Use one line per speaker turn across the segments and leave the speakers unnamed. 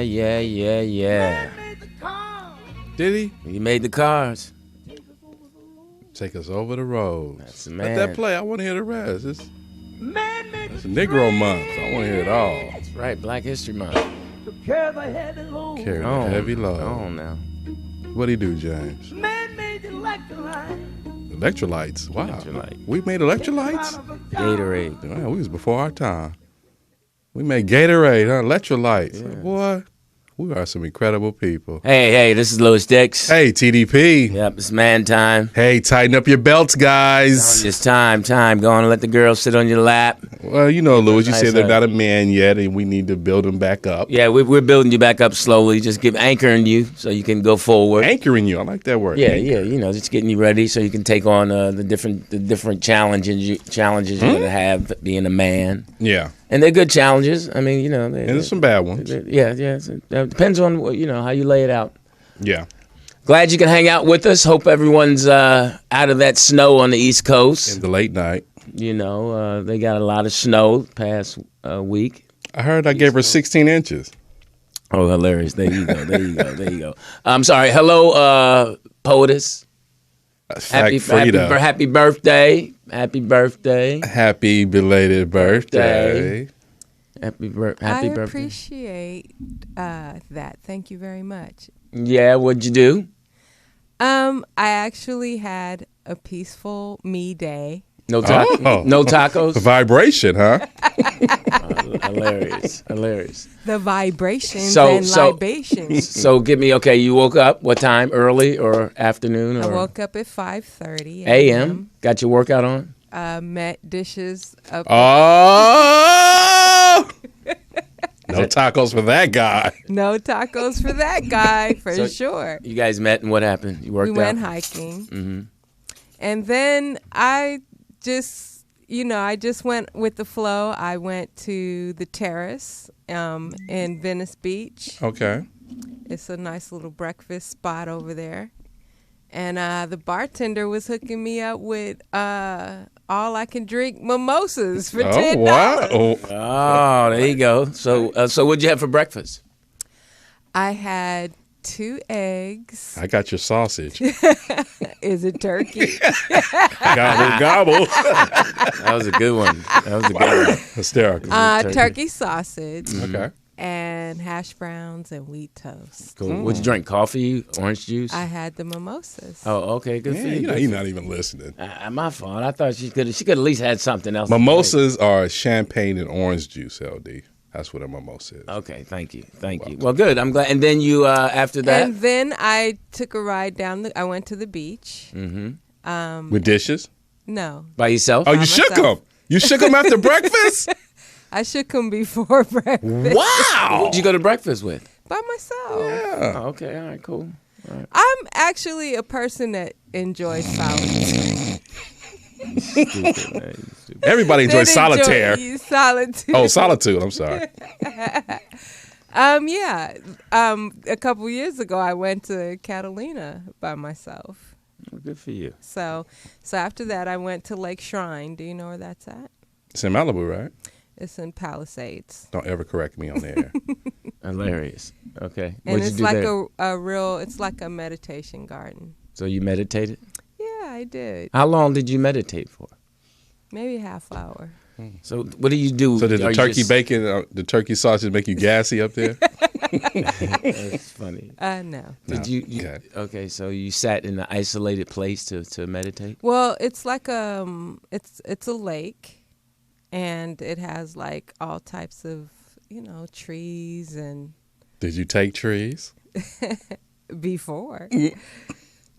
yeah.
Did he?
He made the cars.
Take us over the road.
That's the
Let
man.
that play. I want to hear the rest. It's a Negro month. I want to hear it all.
That's right, Black History Month.
Carry the heavy load.
Oh, now.
What'd he do, James? Electrolytes. Wow.
Electrolyte.
We made electrolytes?
Gatorade.
Wow, we was before our time. We made Gatorade, huh? Electrolytes.
Yeah.
Boy, we are some incredible people.
Hey, this is Lewis Dix.
Hey, TDP.
Yep, it's man time.
Hey, tighten up your belts, guys.
It's time. Go on and let the girls sit on your lap.
Well, you know, Lewis, you
Nice
said they're
hug.
not a man yet, and we need to build them back up.
Yeah, we're building you back up slowly. Just anchoring you so you can go forward.
Anchoring you. I like that word.
Yeah,
Anchor.
you know, just getting you ready so you can take on the different challenges you're gonna have being a man.
Yeah.
And they're good challenges. I mean, you know,
And there's some bad ones.
Yeah. It depends on how you lay it out.
Yeah.
Glad you can hang out with us. Hope everyone's out of that snow on the East Coast.
In the late night.
You know, they got a lot of snow past week.
I heard I gave her 16 inches.
Oh, hilarious! There you go. I'm sorry. Hello, poetess. Happy birthday. Happy birthday.
Happy belated birthday.
Happy birthday.
I appreciate that. Thank you very much.
Yeah, what'd you do?
I actually had a peaceful me day.
No
Oh.
No tacos.
Vibration, huh?
Hilarious.
The vibrations
So-
and
so-
libations.
So give me you woke up what time? Early or afternoon?
I
Or
woke up at 5:30
a.m. Got your workout on?
Met dishes up.
Oh! No tacos for that guy.
No tacos for that guy, for
So-
sure.
You guys met and what happened? You worked
We went
out?
hiking.
Mm-hmm.
And then I just went with the flow. I went to the terrace in Venice Beach.
Okay.
It's a nice little breakfast spot over there. And the bartender was hooking me up with all I can drink mimosas for $10.
Wow.
Oh, there you go. So what'd you have for breakfast?
I had 2 eggs.
I got your sausage.
Is it turkey?
Gobble, gobble.
That was a good one.
Hysterical.
Turkey sausage.
Okay.
And hash browns and wheat toast.
Cool. What'd you drink? Coffee, orange juice?
I had the mimosas.
Oh, okay. Good for you.
You know, you're not even listening.
My fault. I thought she could at least had something else.
Mimosas are champagne and orange juice, LD. That's what a mimosa is.
Okay, thank you. Well, good. I'm glad. And then you, after that?
And then I took a ride I went to the beach.
Mm-hmm.
With dishes?
No.
By yourself?
Oh, you shook them. You shook them after breakfast?
I shook them before breakfast.
Wow.
Who'd you go to breakfast with?
By myself.
Yeah.
Oh, okay. All right, cool. All right.
I'm actually a person that enjoys solitude.
Stupid, man. You stupid.
Everybody enjoys solitaire.
Solitude.
Oh, solitude. I'm sorry.
Yeah. A couple years ago, I went to Catalina by myself.
Well, good for you.
So after that, I went to Lake Shrine. Do you know where that's at?
It's in Malibu, right?
It's in Palisades.
Don't ever correct me on the air.
Hilarious. Okay.
And
What'd
it's
you do
like
there?
it's like a meditation garden.
So you meditated?
Yeah, I did.
How long did you meditate for?
Maybe a half hour.
So what do you do?
So did
Are
the
you
turkey
just-
bacon, the turkey sausage make you gassy up there?
That's funny.
No.
Did you okay, so you sat in an isolated place to meditate?
Well, it's like it's a lake, and it has like all types of trees and.
Did you take trees?
Before.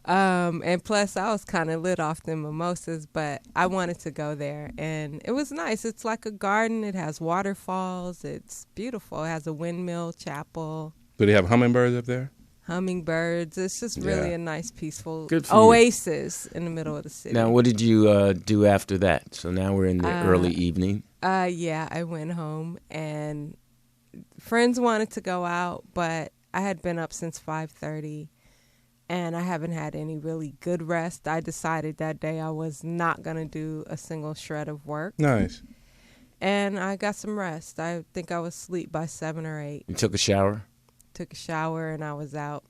And plus, I was kind of lit off the mimosas, but I wanted to go there, and it was nice. It's like a garden. It has waterfalls. It's beautiful. It has a windmill chapel.
Do they have hummingbirds up there?
Hummingbirds. It's just really
Yeah.
a nice, peaceful
Good for you.
oasis in the middle of the city.
Now, what did you do after that? So now we're in the early evening.
Yeah, I went home, and friends wanted to go out, but I had been up since 5:30. And I haven't had any really good rest. I decided that day I was not going to do a single shred of work.
Nice.
And I got some rest. I think I was asleep by 7 or 8.
You took a shower?
took a shower, and I was out.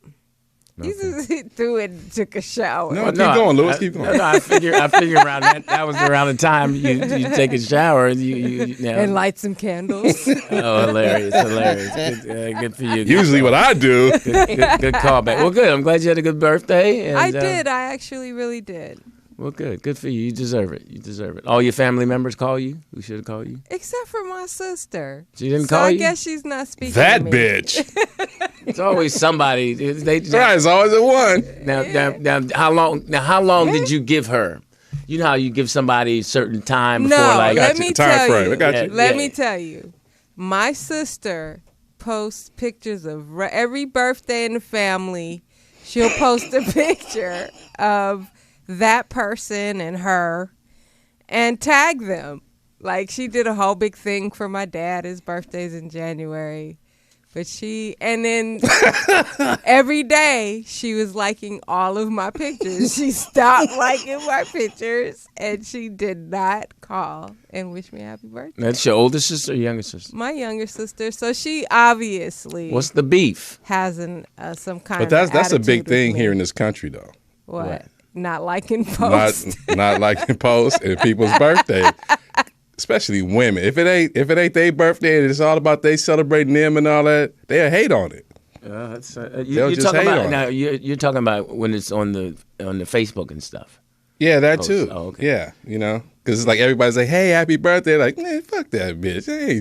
Okay.
He just threw it and took a shower.
No, keep going, Lewis. Keep going.
No, I figure around that was around the time you take a shower and you
and light some candles.
Oh, hilarious. Good for you.
Usually what I do.
Good callback. Well, good. I'm glad you had a good birthday. And,
I did. I actually really did.
Well, good for you. You deserve it. All your family members call you? Who should have called you?
Except for my sister.
She didn't call you?
I guess she's not speaking
That
to me.
bitch.
It's always somebody.
There's always a one.
Now, how long did you give her? You know how you give somebody a certain time before,
No,
like,
let me tell you.
I got you.
Let me tell you. My sister posts pictures of every birthday in the family. She'll post a picture of that person and her and tag them. Like, she did a whole big thing for my dad. His birthday's in January. And then every day she was liking all of my pictures. She stopped liking my pictures, and she did not call and wish me a happy birthday.
That's your older sister or younger sister?
My younger sister. So she obviously
What's the beef?
has some kind of
But that's a big
attitude
thing
with me.
here in this country, though.
What? Not liking posts.
Not liking posts and people's birthday. Especially women. If it ain't their birthday and it's all about they celebrating them and all that, they'll hate on it.
You're
just
talking
hate
about
on
now. You're talking about when it's on the Facebook and stuff.
Yeah, that
Posts.
too.
Oh, okay.
Yeah, because it's like everybody's like, "Hey, happy birthday!" Like, man, fuck that bitch. Hey,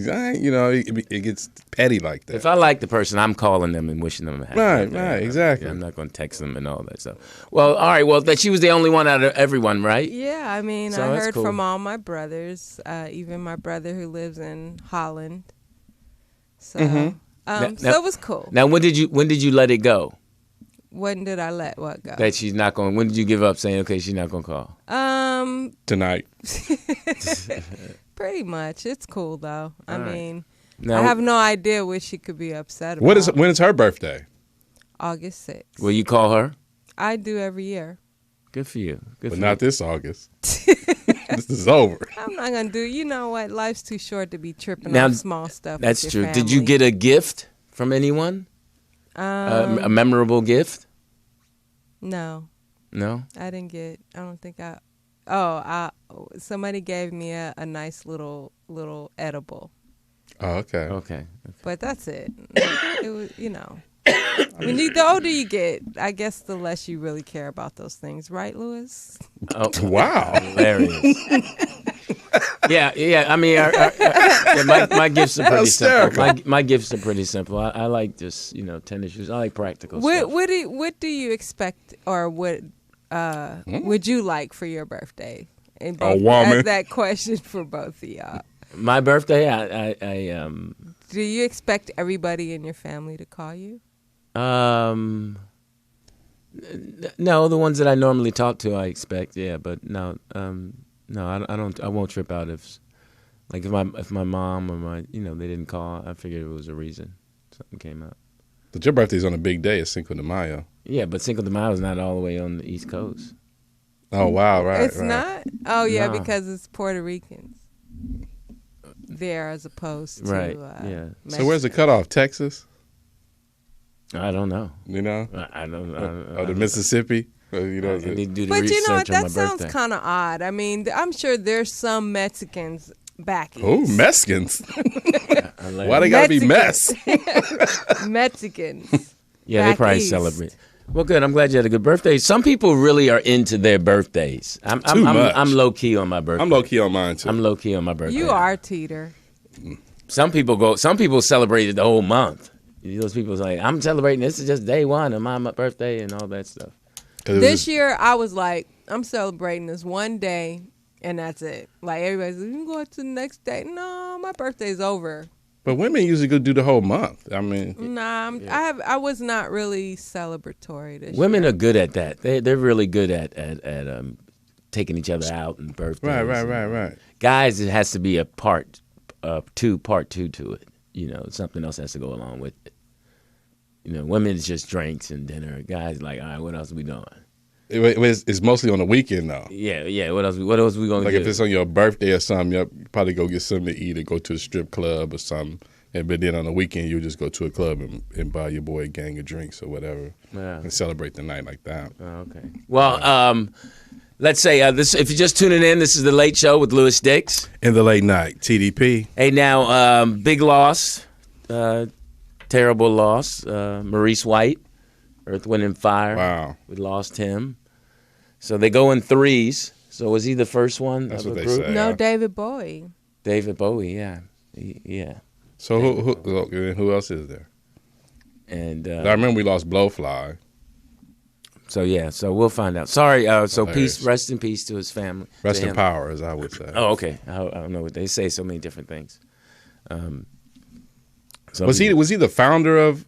it gets petty like that.
If I like the person, I'm calling them and wishing them a happy birthday.
Right, exactly.
Yeah, I'm not going to text them and all that stuff. Well, all right. Well, that she was the only one out of everyone, right?
Yeah, I mean,
So
I
that's
heard
cool.
from all my brothers, even my brother who lives in Holland. So, so it was cool.
Now, when did you let it go?
When did I let what go?
That she's not going. When did you give up saying, okay, she's not going to call?
Tonight.
Pretty much. It's cool though. I mean,
Now,
I have no idea what she could be upset about.
When is her birthday?
August 6th.
Will you call her?
I do every year.
Good for you. Good
But
for
not this August. This is over.
I'm not gonna do. You know what? Life's too short to be tripping
Now,
off small stuff.
That's
with
true.
your
Did you
family.
get a gift from anyone? A memorable gift?
No,
No.
I didn't get. I don't think I. Somebody gave me a nice little edible,
Oh, okay.
Okay.
but that's it. It was, When the older you get, I guess the less you really care about those things, right, Lewis?
Oh,
Wow.
hilarious. Yeah. I mean, my gifts are pretty simple. My gifts are pretty simple. I like just tennis shoes. I like practical stuff.
What do you expect, or what would you like for your birthday? And
A woman.
That question for both of y'all.
My birthday, I
Do you expect everybody in your family to call you?
no, the ones that I normally talk to, I expect. Yeah, but no, I don't. I won't trip out if my mom or they didn't call. I figured it was a reason something came up.
But your birthday's on a big day. It's Cinco de Mayo.
Yeah, but Cinco de Mayo is not all the way on the East Coast.
Oh, wow. Right.
It's
right.
not? Oh, yeah,
No.
because it's Puerto Ricans there as opposed to
Right, yeah.
So where's the cutoff? Texas?
I don't know.
You know?
I don't.
Or the Mississippi?
I need to do the
But
research
you know what?
on my
That sounds
birthday.
kind of odd. I mean, I'm sure there's some Mexicans back east.
Oh, Mexicans.
Hilarious.
Why they gotta be mess?
Mexicans.
Yeah, they
back
probably
east.
celebrate. Well, good. I'm glad you had a good birthday. Some people really are into their birthdays. I'm
much.
I'm low key on my birthday.
I'm low key on mine too.
I'm low key on my birthday.
You are, Teeter.
Some people celebrated the whole month. Those people like, I'm celebrating. This is just day one of my birthday and all that stuff.
This year, I was like, I'm celebrating this one day, and that's it. Like, everybody's like, you can go to the next day. No, my birthday's over.
But women usually go do the whole month. I mean,
Nah, I was not really celebratory this
Women
year.
are good at that. They're really good at taking each other out and birthdays.
right.
Guys, it has to be a part two to it. Something else has to go along with it. Women it's just drinks and dinner. Guys like, all right, what else are we doing?
It's mostly on the weekend though.
Yeah. What else we gonna
Like
do?
if it's on your birthday or something, you probably go get something to eat or go to a strip club or something. But then on the weekend, you just go to a club and buy your boy a gang of drinks or whatever, and celebrate the night like that.
Oh, okay. Well, let's say this. If you're just tuning in, this is the Late Show with Lewis Dix.
In the late night, TDP.
Hey, now, big loss, terrible loss. Maurice White, Earth, Wind, and Fire.
Wow.
We lost him. So they go in threes. So was he the first one?
That's
of
what
a
they
group?
say.
No, David Bowie.
David Bowie, yeah. Yeah.
So who else is there?
And
I remember we lost Blowfly.
So we'll find out. Sorry, so
Hilarious.
rest in peace to his family.
Rest
to
in
him.
power, as I would say.
Oh, okay. I don't know what they say. So many different things.
Was he the founder of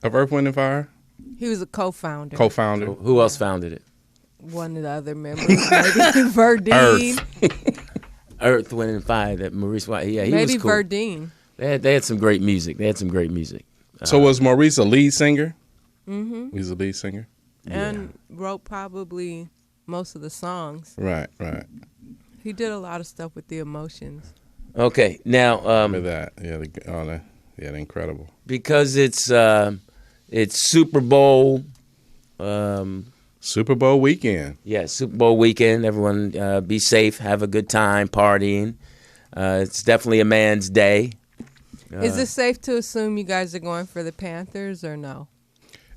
Earth, Wind, and Fire?
He was a co-founder.
Co-founder.
Who else founded it?
One of the other members, maybe Verdine.
Earth, Wind, and Fire. That Maurice White. Yeah, he
Maybe
was cool.
Verdine.
They had some great music.
So was Maurice a lead singer? Mm-hmm. He's a lead singer.
And wrote probably most of the songs.
Right.
He did a lot of stuff with the Emotions.
Okay, now
Remember that? Yeah, they're incredible.
because it's Super Bowl.
Super Bowl weekend.
Yeah, Super Bowl weekend. Everyone be safe, have a good time partying. It's definitely a man's day.
Is it safe to assume you guys are going for the Panthers or no?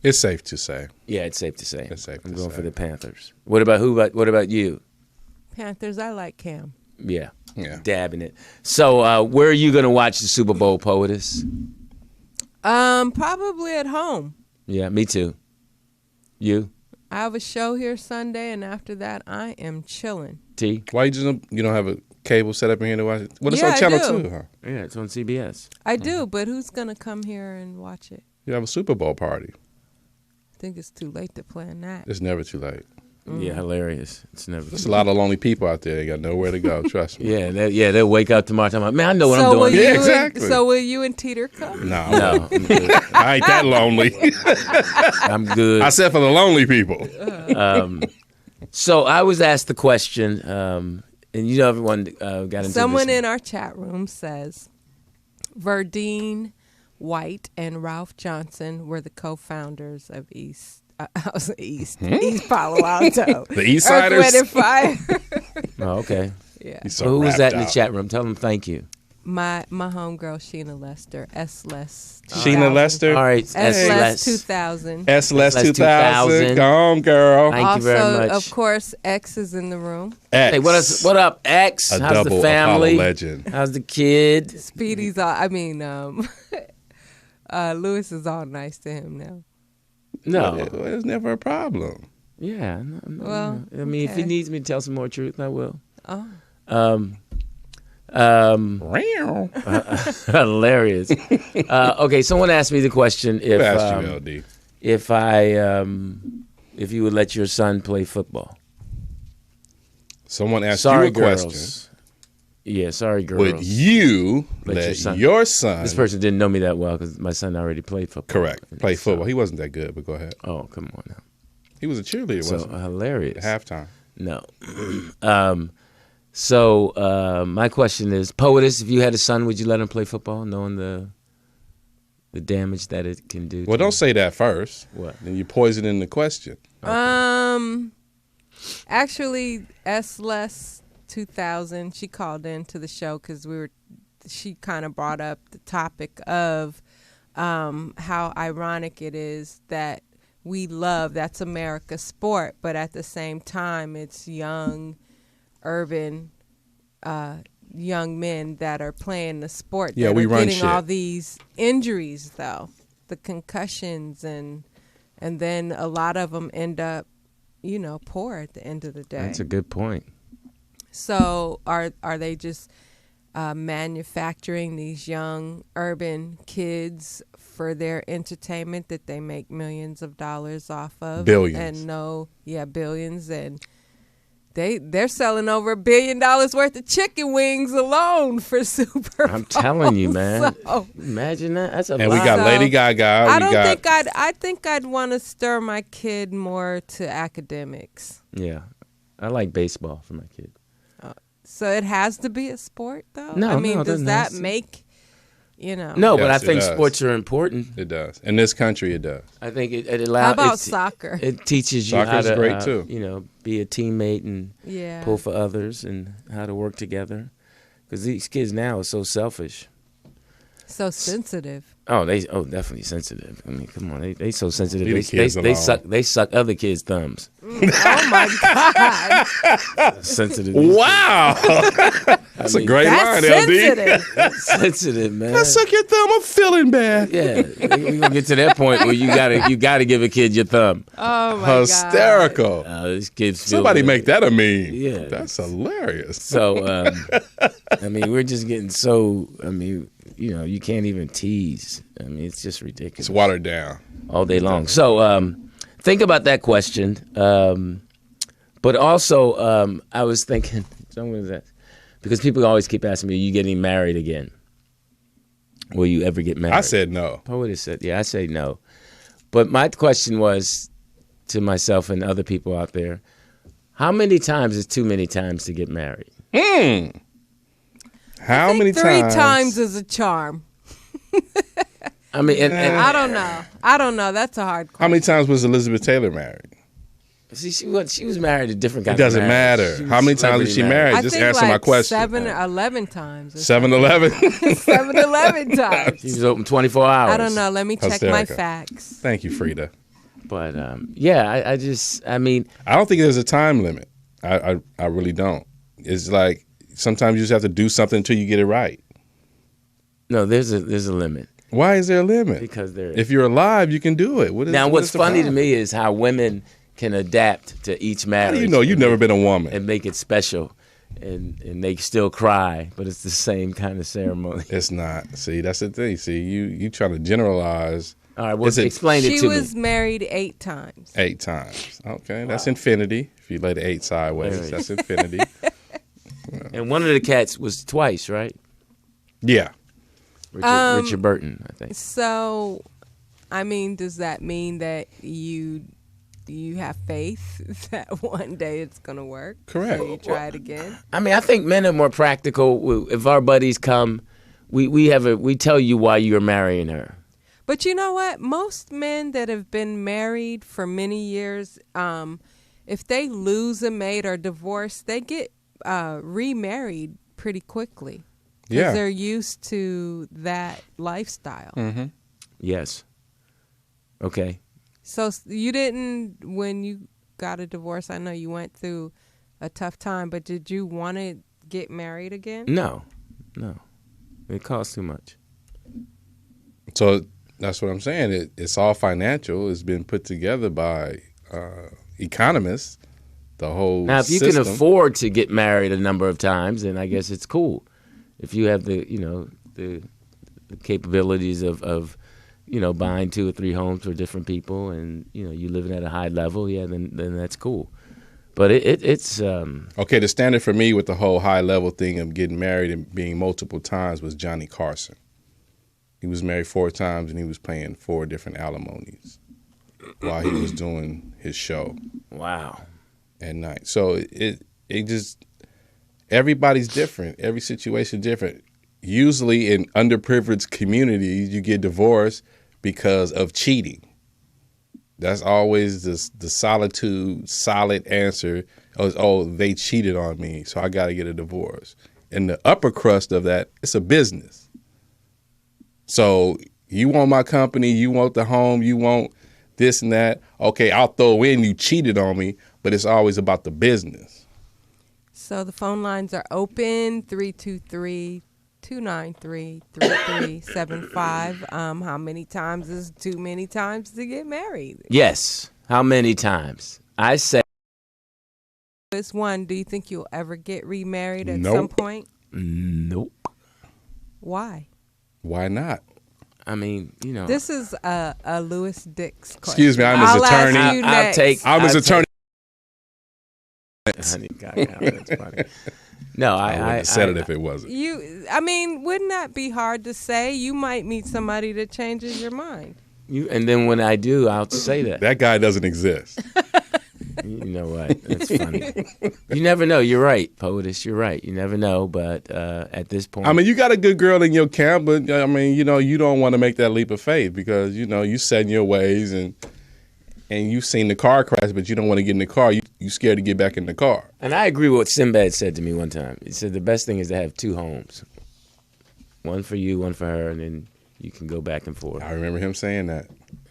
It's safe to say.
Yeah, it's safe to say.
It's safe
I'm
to
going
say.
for the Panthers. What about you?
Panthers, I like Cam.
Yeah.
Dabbing it. So where are you going to watch the Super Bowl, Poetess?
Probably at home.
Yeah, me too. You?
I have a show here Sunday, and after that, I am chilling.
T?
Why you don't have a cable set up in here to watch it? Well, it's
Yeah,
on
I
Channel
do.
2, huh?
Yeah, it's on CBS.
I do, but who's gonna come here and watch it?
You have a Super Bowl party.
I think it's too late to plan that.
It's never too late.
Yeah, hilarious. It's never.
There's a lot of lonely people out there. They got nowhere to go. Trust me.
They'll wake up tomorrow. I'm like, man, I know what I'm
will
doing.
Yeah,
you
exactly.
So will you and Teeter come?
No,
No, I'm good.
I ain't that lonely.
I'm good.
I said for the lonely people.
So I was asked the question, and everyone got into
Someone
this.
in our chat room says Verdine White and Ralph Johnson were the co-founders of East Palo Alto.
The East
Earth,
Siders.
Wind, and Fire.
Oh, okay.
Yeah.
He's so
So who was
wrapped
that in the
out.
chat room? Tell them thank you.
My homegirl Sheena Lester, S Less.
Sheena Lester.
All right,
S Less
S.
2000.
S Less
S.
2000. Go on, girl.
Thank you very
Also,
much.
of course, X is in the room.
X.
Hey, what up, X?
A
How's
double
the family?
Apollo legend.
How's the kid?
Speedy's Lewis is all nice to him now.
No.
It was never a problem.
Yeah. No,
Well,
I mean, if he
okay.
needs me to tell some more truth, I will.
Oh.
Meow.
Hilarious. Okay, someone asked me the question
Who asked you, LD?
if you would let your son play football.
Someone asked
Sorry,
you a
girls.
question.
Yeah, sorry, girls.
Would you
Let
let
your
your
son-
son?
This person didn't know me that well because my son already played football.
Correct. Play football. He wasn't that good, but go ahead.
Oh, come on now.
He was a cheerleader,
So
wasn't he?
hilarious.
At halftime.
No. My question is, Poetess, if you had a son, would you let him play football, knowing the damage that it can do?
Well, don't say that first.
What?
Then you're poisoning the question.
Actually, S Less 2000. She called into the show because she kind of brought up the topic of how ironic it is that we love that's America's sport, but at the same time, it's young, urban, young men that are playing the sport.
Yeah,
that
we
are
run
getting
shit.
all these injuries, though, the concussions, and then a lot of them end up, poor at the end of the day.
That's a good point.
So are they just manufacturing these young urban kids for their entertainment that they make millions of dollars off of?
Billions.
And billions. And they're selling over $1 billion worth of chicken wings alone for Super Bowl.
I'm telling you, man.
So,
Imagine that. That's a
And
lot.
we got
So,
Lady Gaga.
I think I'd want to stir my kid more to academics.
Yeah. I like baseball for my kid.
So it has to be a sport, though?
No,
I mean,
no, it
does
doesn't
that
have to.
make you know.
No, but I
Yes, it
think
does.
sports are important.
It does. In this country, it does.
I think it allows.
How about soccer?
It teaches you
Soccer's
how to,
great, too.
you know, be a teammate and
Yeah.
pull for others and how to work together. Because these kids now are so selfish.
So sensitive.
Oh, definitely sensitive. I mean, come on, they so sensitive.
Leave the kids alone.
They suck other kids' thumbs.
Oh my God.
Sensitive.
Wow. That's a great line,
That's
LD.
sensitive.
Sensitive, man.
I suck your thumb. I'm feeling bad.
Yeah, we gonna get to that point where you gotta give a kid your thumb.
Oh my God.
Hysterical.
These kids. Feel
Somebody
good.
make that a meme.
Yeah.
That's hilarious.
So, I mean, we're just getting so. I mean, you know, you can't even tease. I mean, it's just ridiculous.
It's watered down.
All day long. So, think about that question. But also, I was thinking, someone was that because people always keep asking me, "Are you getting married again? Will you ever get married?"
I said no.
I would have said, yeah, I say no. But my question was to myself and other people out there, how many times is too many times to get married?
How many
Three
times?
times is a charm.
I mean, and
I don't know. I don't know. That's a hard question.
How many times was Elizabeth Taylor married?
see, she was married to different
It
kinds
doesn't
of marriage.
matter.
She was
How many times was
celebrity
she
married.
married?
I
Just
think
answer
like
my question.
7 or 11 times.
7-Eleven.
7-11 times.
She was open 24 hours.
I don't know. Let me check my
Hysterical.
facts.
Thank you, Frida.
But, yeah, I mean,
I don't think there's a time limit. I really don't. It's like sometimes you just have to do something until you get it right.
no, there's a limit.
Why is there a limit?
Because there is.
If you're alive, you can do it.
Now,
what
what's
is the
funny to
problem?
me is how women can adapt to each
How
marriage.
do you know you've never been a woman?
and make it special, and they still cry, but it's the same kind of ceremony.
It's not. See, that's the thing. See, you trying to generalize
All right, well,
Is it-
explain it
She
to
was
me.
married 8 times.
8 times. Okay, that's infinity. If you lay the 8 sideways,
Right.
that's infinity.
And one of the cats was twice, right?
Yeah.
Richard Burton, I think.
So, I mean, does that mean that you have faith that one day it's gonna work?
Correct.
So you try it again.
I mean, I think men are more practical. If our buddies come, we tell you why you're marrying her.
But you know what? Most men that have been married for many years, if they lose a mate or divorce, they get remarried pretty quickly. Because
Yeah.
they're used to that lifestyle.
Yes. Okay.
So you didn't, when you got a divorce, I know you went through a tough time, but did you want to get married again?
No. It costs too much.
So that's what I'm saying. It's all financial. It's been put together by economists. The whole
Now, if you
system.
can afford to get married a number of times, then I guess it's cool. If you have the capabilities of buying 2 or 3 homes for different people, and you living at a high level, yeah, then that's cool. But it's
Okay, the standard for me with the whole high level thing of getting married and being multiple times was Johnny Carson. He was married 4 times and he was paying 4 different alimonies while he was doing his show
wow.
at night. So it just, everybody's different. Every situation different. Usually in underprivileged communities, you get divorced because of cheating. That's always the solid answer. Oh, they cheated on me, so I got to get a divorce. And the upper crust of that, it's a business. So you want my company, you want the home, you want this and that. Okay, I'll throw in you cheated on me, but it's always about the business.
So the phone lines are open, 323-293-3375. How many times is too many times to get married?
Yes. How many times? I say
This one, do you think you'll ever get remarried at
Nope.
some point?
nope.
Why?
Why not?
I mean,
This is a Lewis Dix question.
Excuse me, I'm his
I'll ask
attorney.
you
I'll
next.
take.
I'm his
I'll
attorney.
Honey, God, that's funny. No,
I wouldn't have said it if it wasn't.
I mean, wouldn't that be hard to say? You might meet somebody that changes your mind.
And then when I do, I'll say that.
That guy doesn't exist.
You know what? That's funny. You never know. You're right, Poetess. You're right. You never know. But at this point,
I mean, you got a good girl in your camp, but I mean, you don't want to make that leap of faith because you set in your ways and you've seen the car crash, but you don't want to get in the car. You scared to get back in the car.
and I agree with what Sinbad said to me one time. He said the best thing is to have two homes, one for you, one for her, and then you can go back and forth.
I remember him saying that.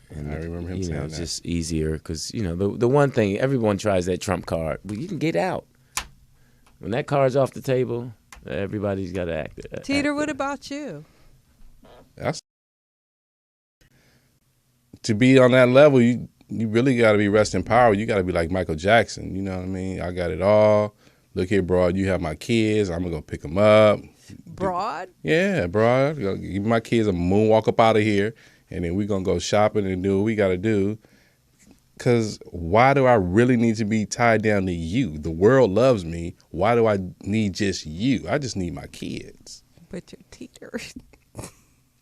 And,
I remember him saying
it's
that.
just easier because the one thing everyone tries that trump card, but you can get out when that card's off the table. Everybody's got to act.
Teeter, what about you?
That's to be on that level. You really got to be rest in power. You got to be like Michael Jackson. You know what I mean? I got it all. Look here, broad. You have my kids. I'm gonna go pick them up.
Broad?
Yeah, broad. Give my kids a moonwalk up out of here, and then we're gonna go shopping and do what we got to do. Because why do I really need to be tied down to you? The world loves me. Why do I need just you? I just need my kids.
But you're Teeter.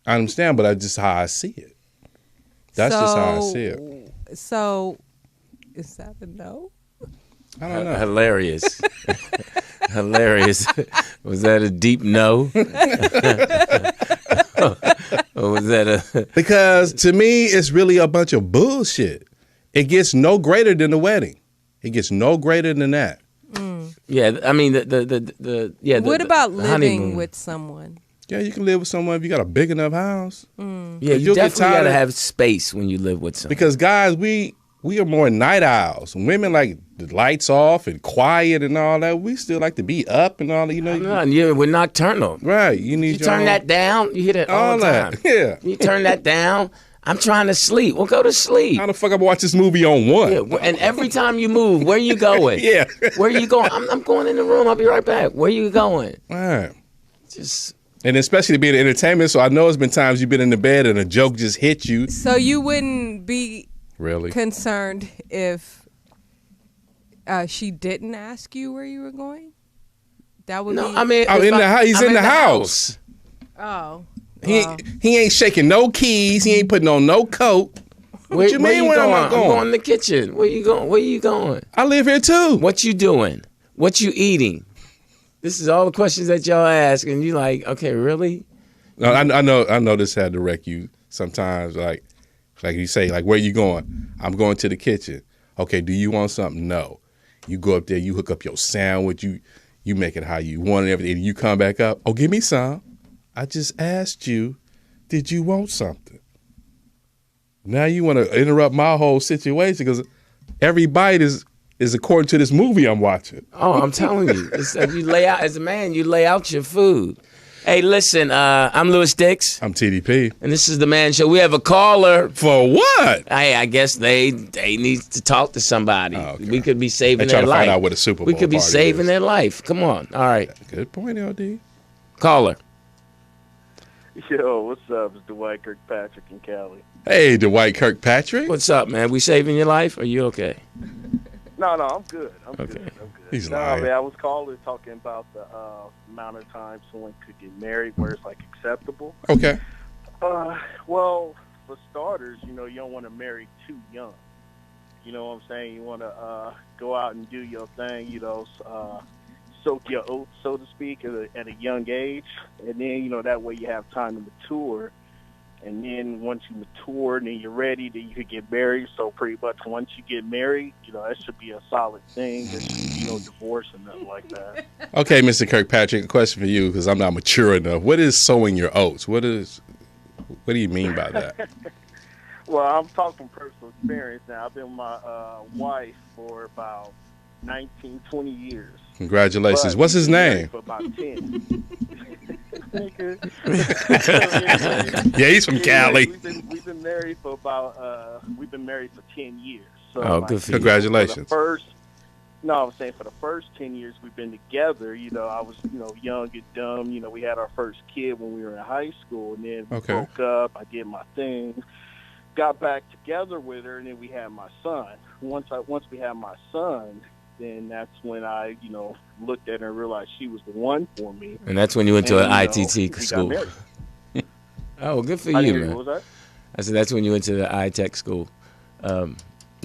I understand, but that's just how I see it. That's just how I see it.
So, is that a no?
I don't know.
Hilarious. Hilarious. Was that a deep no? Or was that a...
Because to me, it's really a bunch of bullshit. It gets no greater than the wedding. It gets no greater than that.
Yeah, I mean, the
What about living
honeymoon.
with someone?
Yeah, you can live with someone if you got a big enough house.
Yeah, you
You'll get
definitely got
tired
to
of-
have space when you live with someone.
Because guys, we are more night owls. Women like the lights off and quiet and all that. We still like to be up and all that.
We're nocturnal.
Right. You need
You turn that down, you hear that all the time.
Yeah.
You turn that down. I'm trying to sleep. Well, go to sleep.
How the fuck I watch this movie on one?
Yeah, and every time you move, where you going?
Yeah.
Where you going? I'm going in the room. I'll be right back. Where you going?
Right.
Just
And especially being entertainment, so I know it's been times you've been in the bed and a joke just hit you.
So you wouldn't be
Really?
concerned if she didn't ask you where you were going? That would
no.
be.
I mean,
Oh,
if
in the house. He's
I'm
in the house.
Oh.
He ain't shaking no keys. He ain't putting on no coat. What you mean? Where am I going?
I'm going in the kitchen. Where you going? Where you going?
I live here too.
What you doing? What you eating? This is all the questions that y'all ask, and you like, okay, really?
No, I know this had to wreck you sometimes. Like you say, like, where you going? I'm going to the kitchen. Okay, do you want something? No. You go up there, you hook up your sandwich, you make it how you want it, everything. You come back up. Oh, give me some. I just asked you, did you want something? Now you want to interrupt my whole situation because every bite is according to this movie I'm watching.
Oh, I'm telling you, you lay out as a man. You lay out your food. Hey, listen, I'm Lewis Dix,
I'm TDP.
and this is the Man Show. We have a caller.
For what?
Hey, I guess they need to talk to somebody.
Oh, okay.
We could be saving
They trying
their
to
life.
find out what a Super
We
Bowl
could be
party
saving
is.
their life. Come on. All right,
Good point, LD.
caller.
Yo, what's up? It's Dwight Kirkpatrick in Cali.
Hey, Dwight Kirkpatrick.
What's up, man? We saving your life? Are you okay?
No, I'm good. I'm
Okay.
good.
He's
no,
lying.
man, I was calling talking about the amount of time someone could get married where it's like acceptable.
Okay.
Well, for starters, you don't want to marry too young. You know what I'm saying? You want to go out and do your thing, soak your oats, so to speak, at a young age. And then, that way you have time to mature. And then once you mature and then you're ready, then you could get married. So pretty much once you get married, that should be a solid thing. There should be no divorce or nothing like that.
Okay, Mr. Kirkpatrick, a question for you because I'm not mature enough. What is sowing your oats? What do you mean by that?
Well, I'm talking from personal experience now. I've been with my wife for about 19, 20 years.
Congratulations.
But
What's his
we've been married
name?
For about 10.
Yeah, he's from Cali.
We've been married for about we've been married for 10 years. So
Oh, good for you.
Congratulations.
I was saying for the first 10 years we've been together, I was, young and dumb. We had our first kid when we were in high school, and then we
Okay.
broke up. I did my thing, got back together with her, and then we had my son. Once we had my son, then that's when I, looked at her and realized she was the one for me.
And that's when you went to an
And,
ITT
we got
school.
married.
Oh, good for
I
you,
didn't hear
man.
what was that?
I said that's when you went to the iTech school.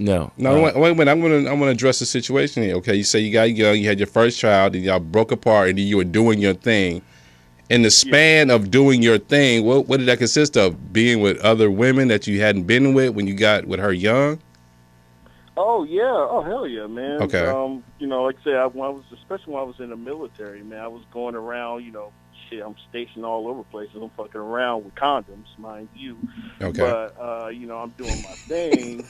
No.
No, wait a minute. I'm gonna address the situation here. Okay, you say you got young, you had your first child, and y'all broke apart, and then you were doing your thing. In the span of doing your thing, what did that consist of? Being with other women that you hadn't been with when you got with her young?
Oh yeah, oh hell yeah, man.
Okay.
You know, like I said, especially when I was in the military, man, I was going around. You know, shit, I'm stationed all over places. I'm fucking around with condoms, mind you.
Okay.
But you know, I'm doing my thing.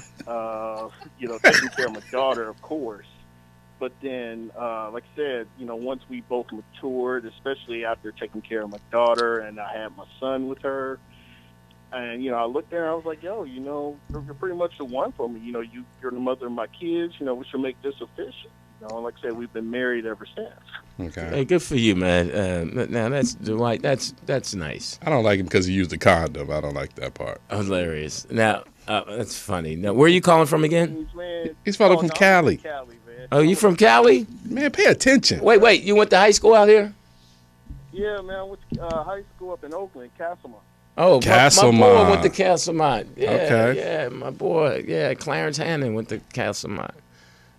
You know, taking care of my daughter, of course. But then, like I said, you know, once we both matured, especially after taking care of my daughter, and I had my son with her. And, you know, I looked there and I was like, yo, you know, you're pretty much the one for me. You know, you're the mother of my kids. You know, we should make this official. You know, like I said, we've been married ever since.
Okay.
Hey, good for you, man. Now, that's Dwight. That's nice.
I don't like him because he used a condom. I don't like that part.
Hilarious. Now, that's funny. Now, where are you calling from again?
Man,
He's from Cali.
Cali, man.
Oh, you from Cali?
Man, pay attention.
Wait. You went to high school out here?
Yeah, man. I went to high school up in Oakland, Castlemont.
Oh, my
Castlemont.
boy went to Castlemont. Yeah,
Okay.
yeah, my boy. Yeah, Clarence Hannon went to Castlemont.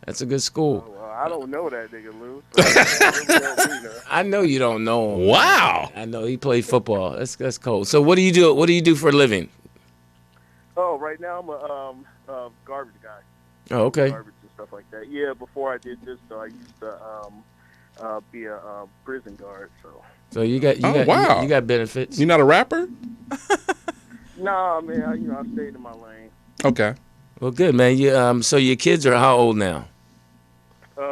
That's a good school.
Well, I don't know that nigga, Lou. So
I know you don't know him.
Wow.
I know he played football. That's cool. So what do you do? What do you do for a living?
Oh, right now I'm a garbage guy.
Oh, okay.
Garbage and stuff like that. Yeah, before I did this, though, I used to be a prison guard.
So you got
wow.
you got benefits.
You not a rapper?
Nah, man. I stayed in my lane.
Okay.
Well, good, man. You so your kids are how old now?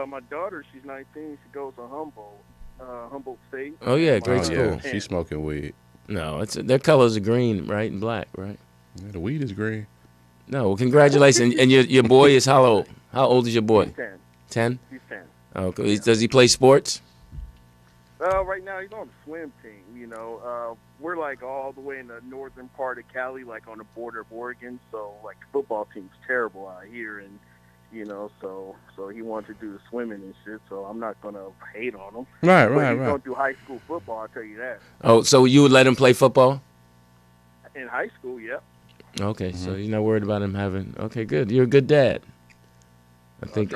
My daughter, she's 19. She goes to Humboldt State.
Oh yeah, great
Oh,
school.
yeah. She's smoking weed.
No, their colors are green, right, and black, right?
Yeah, the weed is green.
No, well, congratulations. And your boy is how old? How old is your boy?
He's 10.
10?
He's 10.
Oh, cool. Does he play sports?
Right now he's on the swim team. You know, we're like all the way in the northern part of Cali, like on the border of Oregon. So like the football team's terrible out here, and you know, so he wanted to do the swimming and shit. So I'm not gonna hate on him.
Right.
But he's gonna do high school football. I'll tell you that.
Oh, so you would let him play football?
In high school, yep.
Okay, so you're not worried about him having. Okay, good. You're a good dad. I think.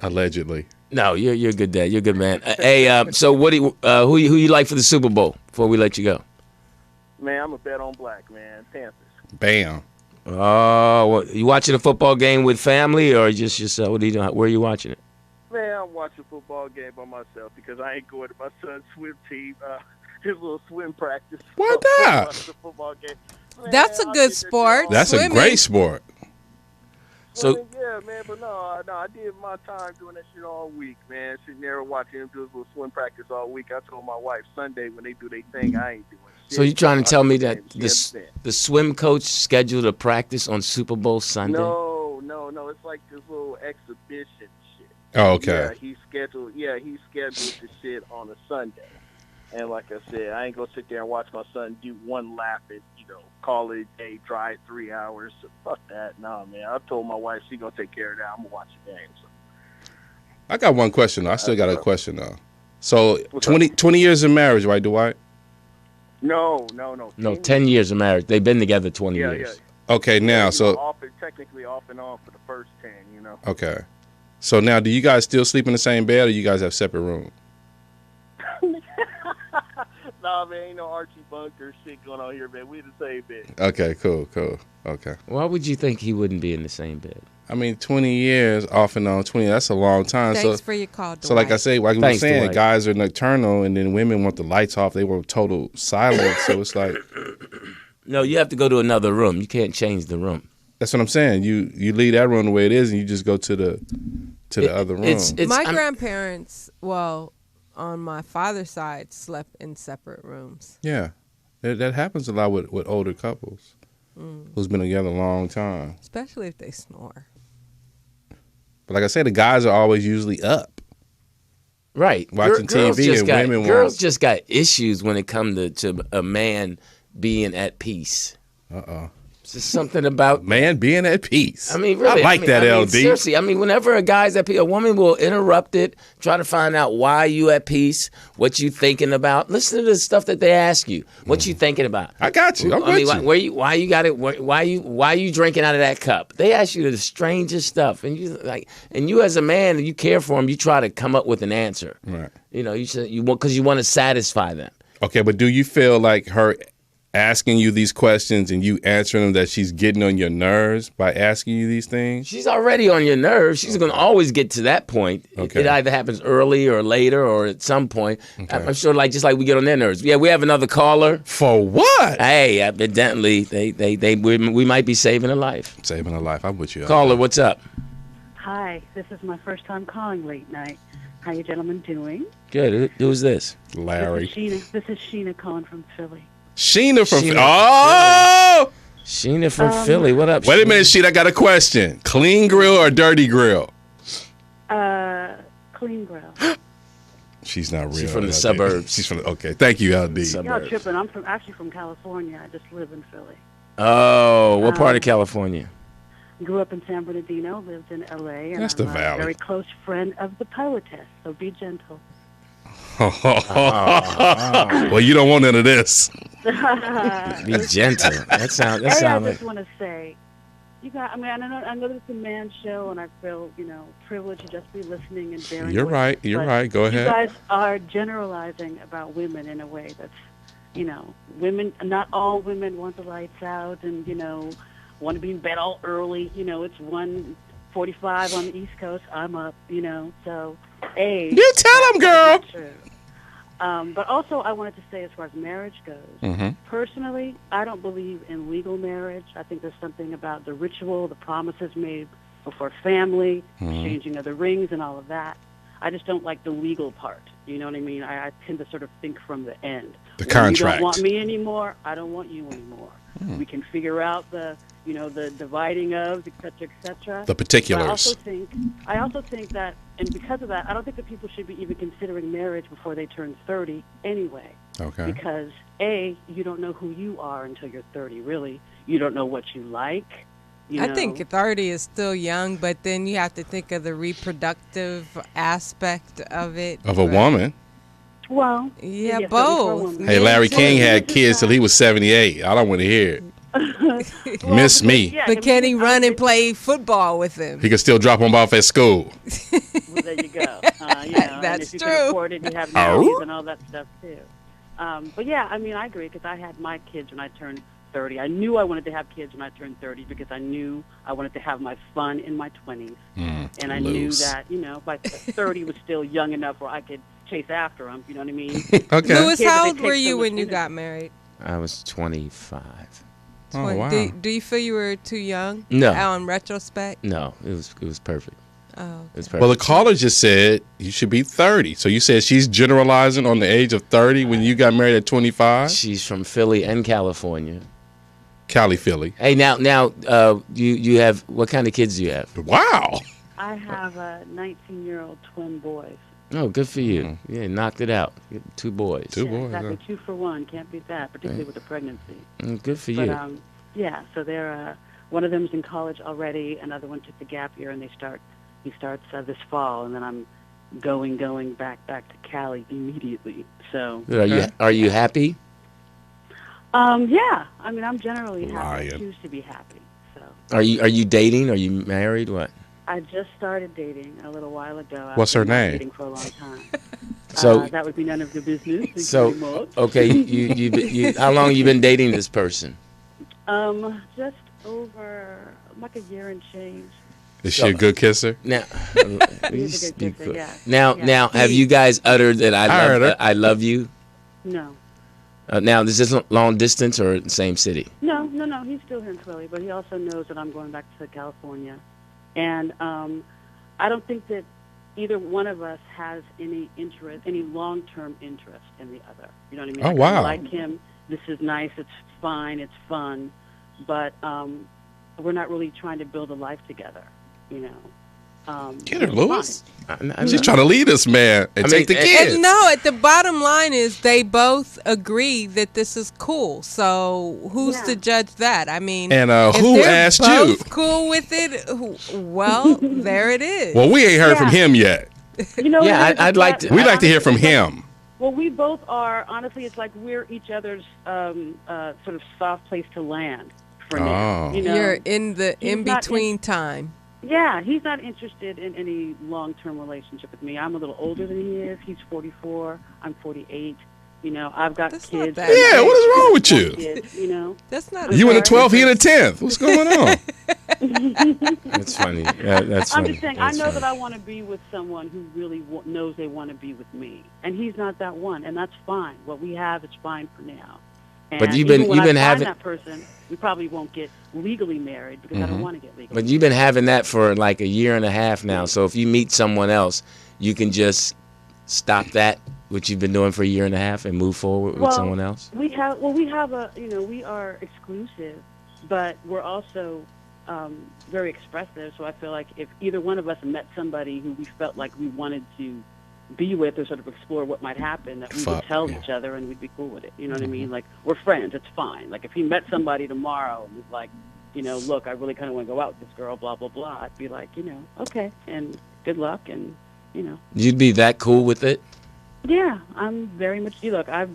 Allegedly.
No, you're a good dad. You're a good man. Hey, so what do who you like for the Super Bowl? Before we let you go.
Man, I'm a bet on black, man. Panthers.
Bam.
Oh, what, you watching a football game with family or just yourself? What are you doing? Where are you watching it?
Man, I'm watching a football game by myself because I ain't going to my son's swim team. His little swim practice.
Why not?
Watch the football game. Man,
That's a good sport.
That's
Swimming.
a great sport.
So
yeah, man, but no, I did my time doing that shit all week, man. Sitting there watching him do his little swim practice all week. I told my wife Sunday when they do their thing, I ain't doing shit.
So you trying to tell me that
She understand.
the swim coach scheduled a practice on Super Bowl Sunday?
No. It's like this little exhibition shit.
Oh, okay.
Yeah, he scheduled the shit on a Sunday. And like I said, I ain't gonna sit there and watch my son do one lap and, call it a day, drive 3 hours. So fuck that. Nah, man. I told my wife she gonna take care of that. I'm gonna watch the game. So.
I got one question. I still got a question though. So 20 years of marriage, right, Dwight?
No.
No, 10 years of marriage. They've been together 20 years.
Okay, now
technically off and on for the first 10.
Okay. So now, do you guys still sleep in the same bed, or you guys have separate rooms?
Nah, man, ain't no Archie Bunker shit going on here, man. We the same bed.
Okay, cool. Okay.
Why would you think he wouldn't be in the same bed?
I mean, 20 years off and on, 20, that's a long time.
Thanks for your call, Dwight.
So like I say, like we were
Thanks,
saying,
Dwight.
guys are nocturnal, and then women want the lights off. They want total silence. So it's like,
No, you have to go to another room. You can't change the room.
that's what I'm saying. You leave that room the way it is, and you just go to the other room.
My grandparents, on my father's side, slept in separate rooms.
Yeah, that happens a lot with older couples who's been together a long time.
Especially if they snore.
But like I said, the guys are always usually up.
Right.
Watching TV and women
girls just got issues when it comes to a man being at peace. Just something about
Man being at peace.
I mean, really,
I like that, LD.
Seriously, I mean, whenever a guy's at peace, a woman will interrupt it, try to find out why you at peace, what you thinking about. Listen to the stuff that they ask you. What you thinking about?
I got you. I'm with you.
Why you got it? Why you drinking out of that cup? They ask you the strangest stuff, and you as a man, you care for them. You try to come up with an answer.
Right.
You know, because you want to satisfy them.
Okay, but do you feel like her asking you these questions and you answering them that she's getting on your nerves by asking you these things?
She's already on your nerves. She's going to always get to that point.
Okay.
It either happens early or later or at some point. Okay. I'm sure, just like we get on their nerves. Yeah, we have another caller.
For what?
Hey, evidently, we might be saving a life.
Saving a life. I'm with you.
Caller, what's up?
Hi, this is my first time calling late night. How you gentlemen doing?
Good. Who's this?
Larry.
This is Sheena calling from Philly.
Sheena from Philly. Oh!
Sheena from Philly. What up,
Wait a minute, Sheena. I got a question. Clean grill or dirty grill?
Clean grill.
She's not real.
She's from the suburbs.
She's from okay. Thank you, LD.
Y'all tripping. I'm actually from California. I just live in Philly.
Oh, what part of California?
Grew up in San Bernardino, lived in L.A. And
That's
I'm
the valley.
A very close friend of the poetess, so be gentle.
Well, you don't want none of this.
Be gentle. That sounds
I
like.
just want to say, you guys. I mean, I know this is a man's show, and I feel privileged to just be listening and bearing.
You're
with
right.
it,
You're right. Go ahead.
You guys are generalizing about women in a way that's, women. Not all women want the lights out, and want to be in bed all early. It's 1:45 on the East Coast. I'm up. So
you tell them, girl.
But also, I wanted to say, as far as marriage goes, personally, I don't believe in legal marriage. I think there's something about the ritual, the promises made before family, changing of the rings, and all of that. I just don't like the legal part. You know what I mean? I tend to sort of think from the end.
The contract.
You don't want me anymore. I don't want you anymore. We can figure out the dividing of, et cetera.
The particulars.
I also think that, and because of that, I don't think that people should be even considering marriage before they turn 30 anyway.
Okay.
Because, you don't know who you are until you're 30, really. You don't know what you like.
I think 30 is still young, but then you have to think of the reproductive aspect of it.
Of a woman.
Well,
yeah, both.
Hey, Larry King had kids till he was 78. I don't want to hear it. Miss me.
Yeah,
but can he run and play football with him?
He can still drop them off at school.
Well, there you go.
That's
and if you
true.
can afford it, you have nannies and all that stuff too. But yeah, I mean, I agree because I had my kids when I turned 30. I knew I wanted to have kids when I turned 30 because I knew I wanted to have my fun in my 20s. And I knew that, by 30 was still young enough where I could chase after them. You know what I mean?
Okay.
Lewis, how old were you when you got married?
I was 25.
Oh, wow.
Do you feel you were too young?
No.
In retrospect?
No, it was perfect.
Oh.
It was perfect.
Well, the caller just said you should be 30. So you said she's generalizing on the age of 30 when you got married at 25?
She's from Philly and California.
Cali, Philly.
Hey, now, you have, what kind of kids do you have?
Wow.
I have 19-year-old twin boys.
Oh, good for you. Yeah, knocked it out. 2 boys.
Two boys.
Exactly, 2 for 1. Can't beat that, particularly with the pregnancy.
Good for you.
But, yeah, so they're, one of them's in college already. Another one took the gap year, and he starts this fall, and then I'm going back to Cali immediately. So
Are you happy?
Yeah. I mean, I'm generally happy. I choose to be happy. So.
Are you dating? Are you married? What?
I just started dating a little while ago.
What's her name?
Dating for a long time.
So
that would be none of your business.
So okay, you how long you been dating this person?
Just over like a year and change.
Is she a good kisser?
Now,
He's a good kisser, yeah.
Now, have you guys uttered that I love you?
No.
Now, is this long distance or same city?
No. He's still here in Philly, but he also knows that I'm going back to California. And I don't think that either one of us has any long-term interest in the other. You know what I mean?
Oh, wow.
I like him. This is nice. It's fine. It's fun. But we're not really trying to build a life together,
Get her, Lewis.
I
She's trying to lead us, man, and take the kids.
And no, at the bottom line is they both agree that this is cool. So who's to judge that? I mean,
and
if
who
they're
asked
both
you?
Cool with it? Well, there it is.
Well, we ain't heard from him yet.
You know,
Yeah, I'd like to.
We'd like to hear from him.
Well, we both are. Honestly, it's like we're each other's sort of soft place to land for now. You know,
you're in the
He's
in-between time.
Yeah, he's not interested in any long-term relationship with me. I'm a little older than he is. He's 44. I'm 48. You know, I've got
That's
kids.
not that
Yeah, what is wrong with you?
Kids, you know,
That's not.
You in the
a
12th, he in the 10th. What's going on?
That's funny. That's
I'm
funny.
just saying.
That's
I know
funny.
that I want to be with someone who really knows they want to be with me, and he's not that one, and that's fine. What we have is fine for now. And
But you've
even when
been
I
having
find that person. We probably won't get legally married because I don't want to get legally.
But you've been having that for like a year and a half now. So if you meet someone else, you can just stop that, what you've been doing for a year and a half, and move forward with someone else.
We have a, you know, we are exclusive, but we're also very expressive. So I feel like if either one of us met somebody who we felt like we wanted to be with or sort of explore what might happen, that we would tell each other and we'd be cool with it. You know what I mean? Like, we're friends. It's fine. Like, if he met somebody tomorrow and was like, you know, look, I really kind of want to go out with this girl, blah, blah, blah, I'd be like, you know, okay, and good luck, and, you know.
You'd be that cool with it?
Yeah, I'm very much, look, I've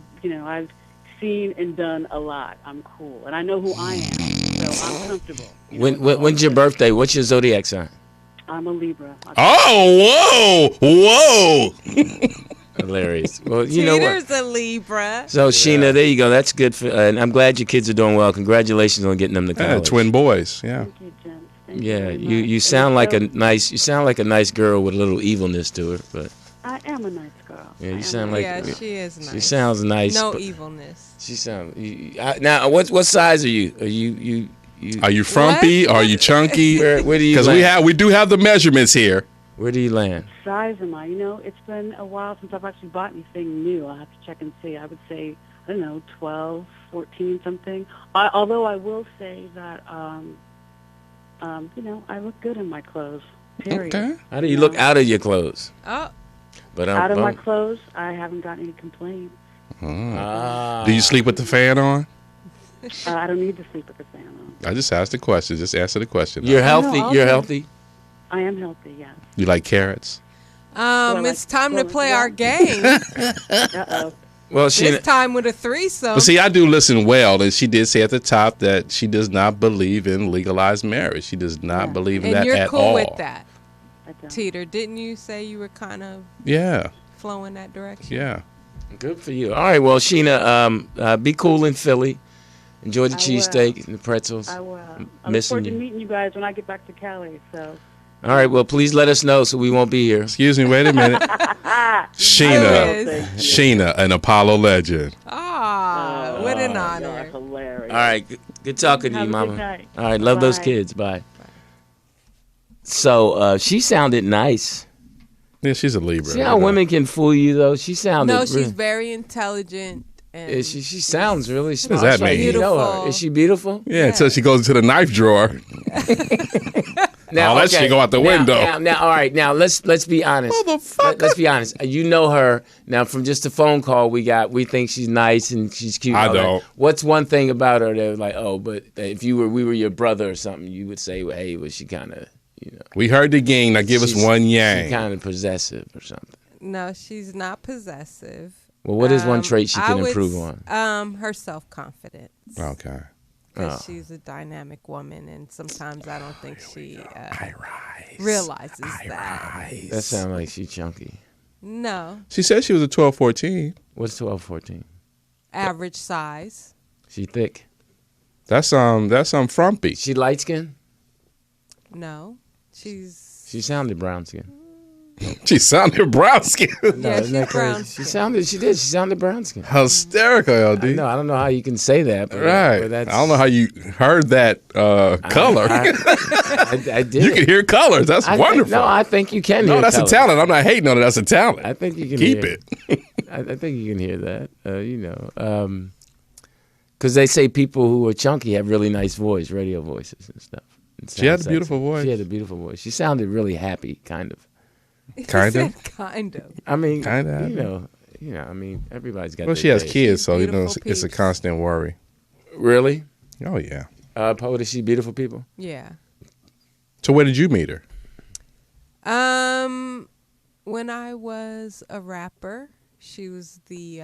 seen and done a lot. I'm cool, and I know who I am, so I'm comfortable.
When's your birthday? What's your zodiac sign?
I'm a Libra.
Oh, whoa.
Hilarious. Well, you know what?
Peter's a Libra.
So, Sheena, there you go. That's good. And I'm glad your kids are doing well. Congratulations on getting them to college.
Twin boys, yeah.
Thank you, Jen. Thank
Yeah,
very much.
you sound like a nice girl with a little evilness to her, but
I am a nice girl.
yeah, you sound like
Yeah, she is nice.
she sounds nice.
No
but
evilness.
She sounds now. What size are you? Are you?
Are you frumpy? Are you chunky?
Where do you?
Because we do have the measurements here.
Where do you land?
Size am I? You know, it's been a while since I've actually bought anything new. I'll have to check and see. I would say, I don't know, 12, 14, something. Although I will say that, you know, I look good in my clothes, period.
Okay.
How do you look out of your clothes?
Oh,
But
Out of my clothes, I haven't got any complaints.
Do you sleep with the fan on?
I don't need to sleep with the fan on.
I just asked the question. Just answer the question.
You're healthy.
No,
You're
okay.
healthy.
I am healthy, yes.
You like carrots?
it's time to play our game.
Uh-oh.
Well,
This
Sheena,
time with a threesome.
But see, I do listen well, and she did say at the top that she does not believe in legalized marriage. She does not believe in
and
that
you're
at
cool
all.
with that,
I don't.
Teeter. Didn't you say you were kind of
Yeah,
flowing that direction?
yeah.
good for you. All right. Well, Sheena, be cool in Philly. Enjoy the cheesesteak and the pretzels.
I will. I look
Missing
forward to
you.
meeting you guys when I get back to Cali, so.
All right. Well, please let us know so we won't be here.
Excuse me, wait a minute. Sheena,
Yes.
Sheena, an Apollo legend.
Ah, what an
Y'all are
honor.
hilarious.
All right. Good talking to
Have
you,
a good
Mama.
night.
All right. Love those
Bye.
kids. Bye. So she sounded nice.
Yeah, she's a Libra.
See how women can fool you, though? She sounded.
No, she's
real-
very intelligent. And
She sounds really smart.
does that
Like,
mean?
you know her.
Beautiful.
Is she beautiful?
Yeah, until she goes into the knife drawer.
Now,
that shit go out the window.
Now, all right. Now, let's be honest. Let's be honest. You know her now from just a phone call we got. We think she's nice and she's cute. and
I
all that.
don't.
What's one thing about her that was like, oh, but if we were your brother or something, you would say, well, hey, was she kind of, you know,
We heard the game. Now give us one
she
yang.
kind of possessive or something.
no, she's not possessive.
Well, what is one trait she
I
can
would
improve on?
Her self-confidence.
Okay.
Because she's a dynamic woman, and sometimes I don't think she
I rise.
realizes
I
that.
rise.
That sounds like she's chunky.
No,
She said she was a 12, 14.
What's 12, 14?
average size.
She thick.
That's frumpy.
She light skin.
No, she's
She sounded brown skin.
She sounded brown skin.
yeah,
Isn't that
she's brown.
crazy? She sounded brown skin.
Hysterical, LD.
No, I don't know how you can say that. But,
Right.
But that's,
I don't know how you heard that color.
I did.
You can hear colors. That's wonderful.
I think you can
No,
hear
that's
color.
a talent. I'm not hating on it. That's a talent.
I think you can
Keep
hear
it.
I think you can hear that. Because they say people who are chunky have really nice voice, radio voices and stuff.
She had a
Sounds
beautiful
sexy.
voice.
She had a beautiful voice. She sounded really happy, kind of.
Kind of.
Kind of.
I mean,
Kinda happy.
I mean, everybody's got.
Well,
their
she has
days.
kids, so
Beautiful
it's a
peeps.
constant worry.
Really?
Oh yeah.
Poet, is she beautiful people?
Yeah.
So where did you meet her?
When I was a rapper, she was the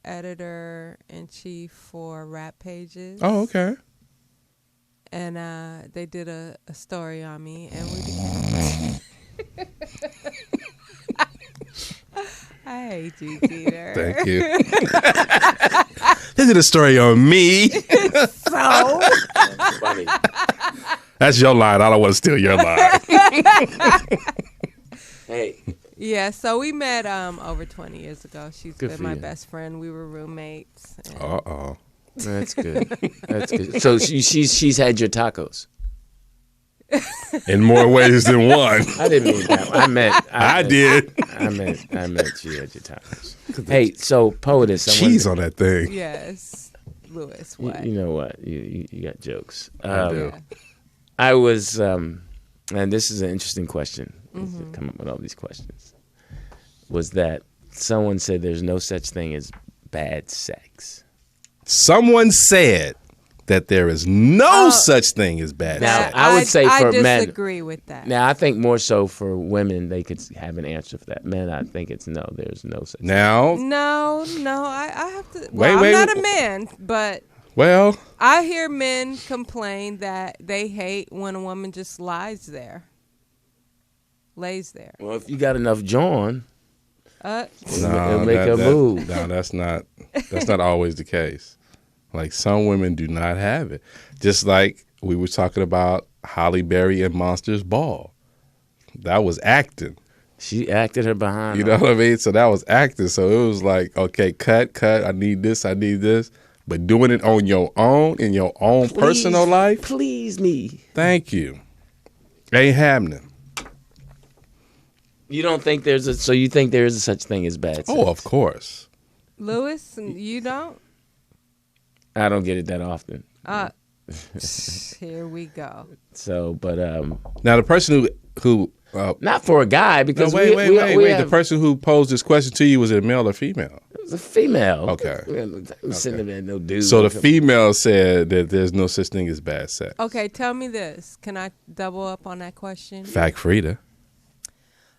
editor-in-chief for Rap Pages.
Oh, okay.
And they did a story on me, and we. I hate you, Peter.
Thank you. They did a story on me.
So.
Funny.
That's your line. I don't want to steal your line.
Hey.
Yeah, so we met over 20 years ago. She's
Good
been
for
my
you.
best friend. We were roommates. And
Uh-oh.
That's good. That's good. So she's had your tacos.
In more ways than one.
I didn't mean that.
I did.
I meant she had your tacos. Hey, so Poetess, I
Cheese
wanted
on that thing.
Yes, Lewis,
to-
what?
you know what? You got jokes.
I do.
I was, and this is an interesting question. To come up with all these questions. Was that someone said there's no such thing as bad sex?
Someone said that there is no such thing as bad
Now,
sex.
I would say
I
for men-
disagree with that.
Now, I think more so for women, they could have an answer for that. Men, I think it's no. There's no such.
Now,
No, I have to.
Wait,
Well,
wait,
I'm not
wait.
a man, but
well,
I hear men complain that they hate when a woman just lays there.
Well, if you got enough John,
no,
make a move.
No, that's not always the case. Like some women do not have it. Just like we were talking about Holly Berry and Monsters Ball. That was acting.
she acted her behind.
You know what I mean? So that was acting. So it was like, okay, cut. I need this. But doing it on your own, in your own personal life,
Please me.
thank you. Ain't happening.
You don't think there's a? So you think there is a such thing as bad sex?
Oh, of course.
Lewis, you don't?
I don't get it that often.
Here we go.
So, but
Now the person who
not for a guy because
wait.
we
The
have,
person who posed this question to you, was it male or female?
it was a female.
Okay.
I'm sitting there, no dude.
So the female said that there's no such thing as bad sex.
Okay, tell me this. Can I double up on that question?
Fact, Frida.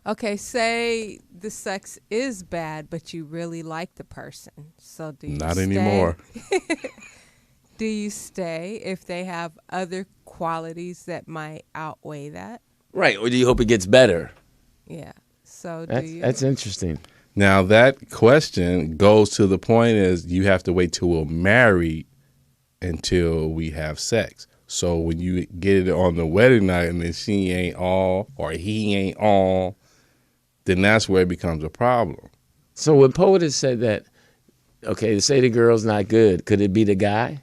Okay, say the sex is bad, but you really like the person. So do you
Not
stay?
anymore.
Do you stay if they have other qualities that might outweigh that?
Right, or do you hope it gets better?
Yeah. So
That's
do you?
that's interesting.
Now that question goes to the point is you have to wait till we're married until we have sex. So when you get it on the wedding night and then she ain't all or he ain't all, then that's where it becomes a problem.
So when Poet has said that, okay, to say the girl's not good, could it be the guy?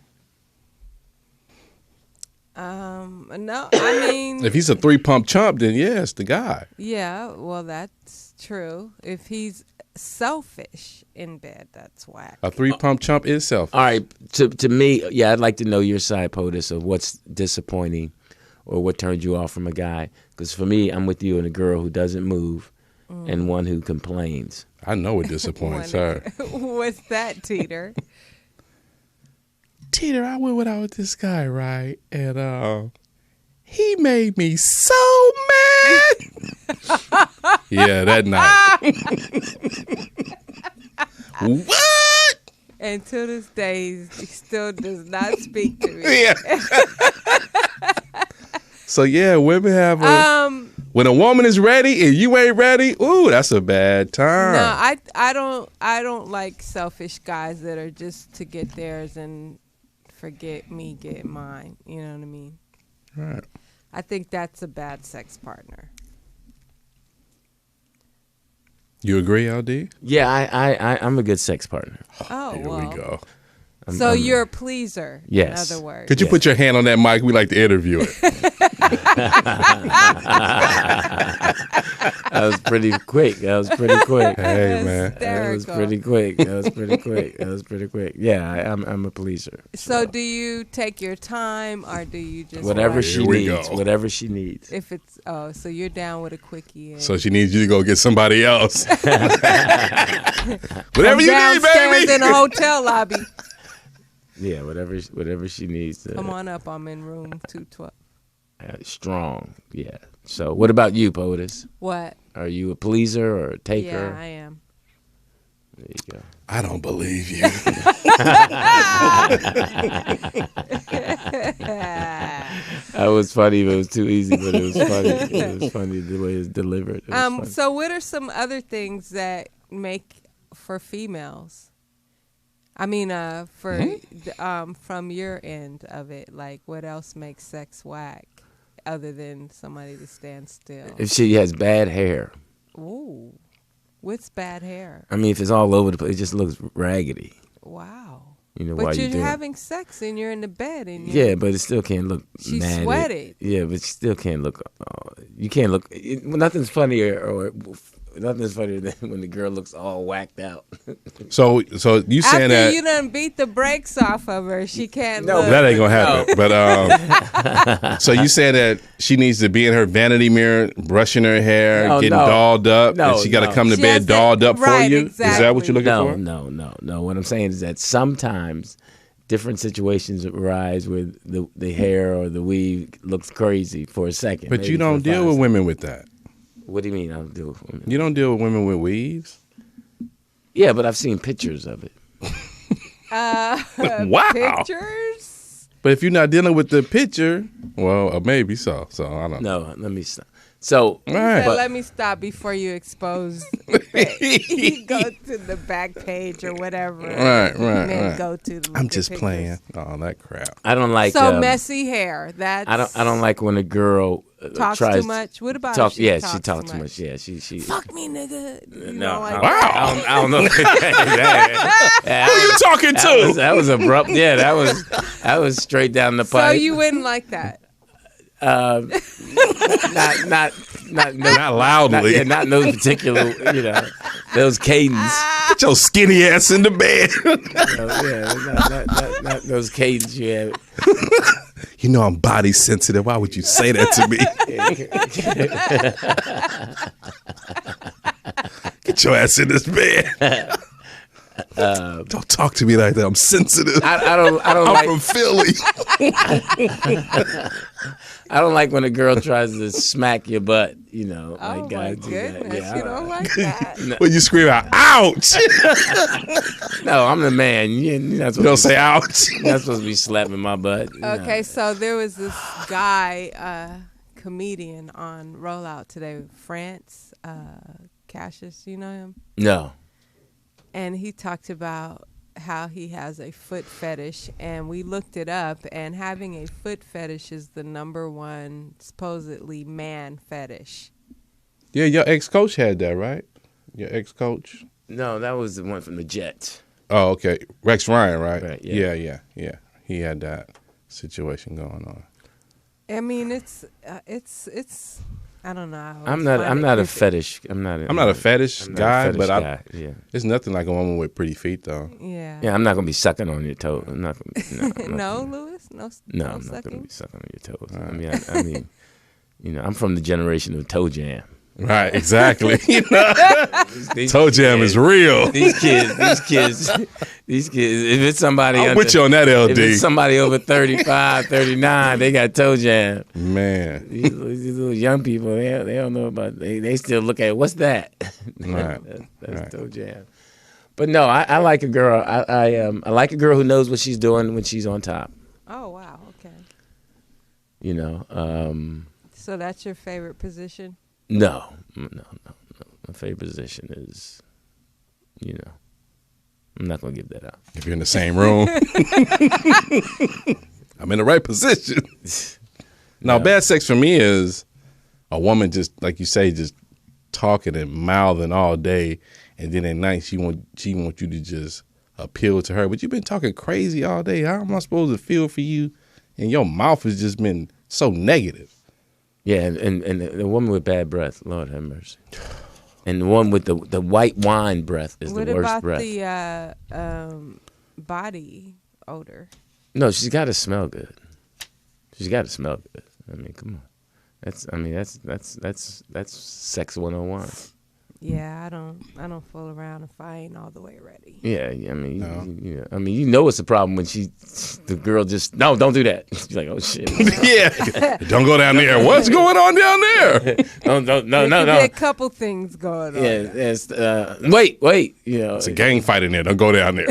No, I mean,
If he's a 3-pump chump, then yes, the guy.
yeah, well, that's true. If he's selfish in bed, that's whack.
A 3-pump chump is selfish.
All right, to me, yeah, I'd like to know your side, POTUS, of what's disappointing or what turned you off from a guy. Because for me, I'm with you and a girl who doesn't move and one who complains.
I know it disappoints her.
What's that, Teeter?
Teeter, I went out with this guy, right? And he made me so mad. Yeah, that night. What?
And to this day, he still does not speak to me.
Yeah. So yeah, women have when a woman is ready and you ain't ready, ooh, that's a bad time.
No, I don't like selfish guys that are just to get theirs and forget me get mine. You know what I mean?
Right.
I think that's a bad sex partner.
You agree, LD?
Yeah, I'm a good sex partner.
Oh,
Here
well.
we go.
So you're a pleaser,
Yes.
in other words.
Could you put your hand on that mic? We like to interview it.
That was pretty quick. Hey,
man.
That was pretty quick. Yeah, I'm a pleaser.
So do you take your time, or do you just
Whatever she
we
needs.
go.
Whatever she needs.
If it's so you're down with a quickie. And
So she needs you to go get somebody else. Whatever
come
you need,
downstairs
baby.
in a hotel lobby.
Yeah, whatever she needs.
Come on up. I'm in room 212.
Strong. Yeah. So what about you, POTUS?
What?
Are you a pleaser or a taker?
Yeah, I am.
There you go.
I don't believe you.
That was funny, but it was too easy. But it was funny. It was funny the way it's delivered. It was funny.
So what are some other things that make for females? I mean, from your end of it, like what else makes sex whack other than somebody to stand still?
If she has bad hair.
Ooh, what's bad hair?
I mean, if it's all over the place, it just looks raggedy.
Wow.
You know, while
But you're
doing it.
having sex and you're in the bed and
Yeah, but it still can't look
She
matted.
sweated.
Yeah, but she still can't look. You can't look. Nothing's funnier than when the girl looks all whacked out.
So you saying
after
that?
you done beat the brakes off of her, she can't look.
That ain't gonna happen. But so you saying that she needs to be in her vanity mirror, brushing her hair, getting dolled up, and she got to come to
She
bed
has to-
dolled up for
right,
you?
exactly.
Is that what you're looking for?
No. What I'm saying is that sometimes different situations arise where the hair or the weave looks crazy for a second.
But
maybe
you don't
for
deal
5
with
seconds.
women with that.
What do you mean I don't deal with women?
You don't deal with women with weaves.
Yeah, but I've seen pictures of it.
Wow.
Pictures?
But if you're not dealing with the picture, well, maybe so. So I don't know.
No, let me stop. So,
All right.
So let me stop before you expose. You go to the back page or whatever.
Right.
Men go to. Look
I'm
at
just
pictures.
playing. Oh, that crap.
I don't like.
So messy hair. That's.
I don't like when a girl
Talks
tries
too much. What about?
Talk,
if she
yeah,
talks
she talks
too
too much. Yeah, she.
Fuck me, nigga. You
No,
know, like
Wow.
I don't know.
Who you talking to?
That was abrupt. Yeah, that was straight down the
So
pipe.
you wouldn't like that.
Not
loudly.
not in those particular, those cadence.
Get your skinny ass in the bed.
Not those cadence you have.
You know I'm body sensitive. Why would you say that to me? Get your ass in this bed. Don't talk to me like that. I'm sensitive.
I don't
I'm
like.
from Philly.
I don't like when a girl tries to smack your butt.
Oh
like
my
guys do that.
goodness,
Yeah,
you don't like that.
When you scream out, ouch!
No, I'm the man. You're not
You don't
supposed
say ouch.
you're not supposed to be slapping my butt.
Okay, so there was this guy, comedian on Rollout today, France Cassius. You know him?
No.
And he talked about how he has a foot fetish, and we looked it up, and having a foot fetish is the #1 supposedly man fetish.
Yeah, your ex-coach had that, right? Your ex-coach?
No, that was the one from the Jets.
Oh, okay. Rex Ryan, right?
Right, yeah.
Yeah. He had that situation going on.
I mean, it's I don't know.
I'm not a fetish. I'm not
a fetish guy, but
yeah.
It's nothing like a woman with pretty feet, though.
Yeah.
Yeah, I'm not gonna be sucking on your toes. I'm not gonna.
No, Lewis. No.
No, I'm not gonna be sucking on your toes. I mean, I'm from the generation of toe jam.
Right, exactly.
These
Toe jam is real.
These kids. If it's somebody,
I'm with you on that, LD.
If it's somebody over 35, 39, they got toe jam.
Man,
These little young people, they don't know about. They still look at what's that?
Right.
That's
Right.
toe jam. But no, I like a girl. I like a girl who knows what she's doing when she's on top.
Oh wow. Okay. So that's your favorite position?
No. My favorite position is, I'm not gonna give that up.
if you're in the same room, I'm in the right position. Now, bad sex for me is a woman just, like you say, just talking and mouthing all day, and then at night she want you to just appeal to her. But you've been talking crazy all day. How am I supposed to feel for you? And your mouth has just been so negative.
Yeah, and the woman with bad breath, Lord have mercy. And the one with the white wine breath is the worst breath.
What about the body odor?
No, she's got to smell good. She's got to smell good. I mean, come on. That's sex 101.
Yeah, I don't fool around if I ain't all the way ready.
Yeah, I mean, you know it's a problem when the girl just don't do that. She's like, oh shit.
Yeah, don't go down there. What's going on down there?
No.
There's a couple things going on.
Yeah, it's, wait. You know,
it's a gang fight in there. Don't go down there.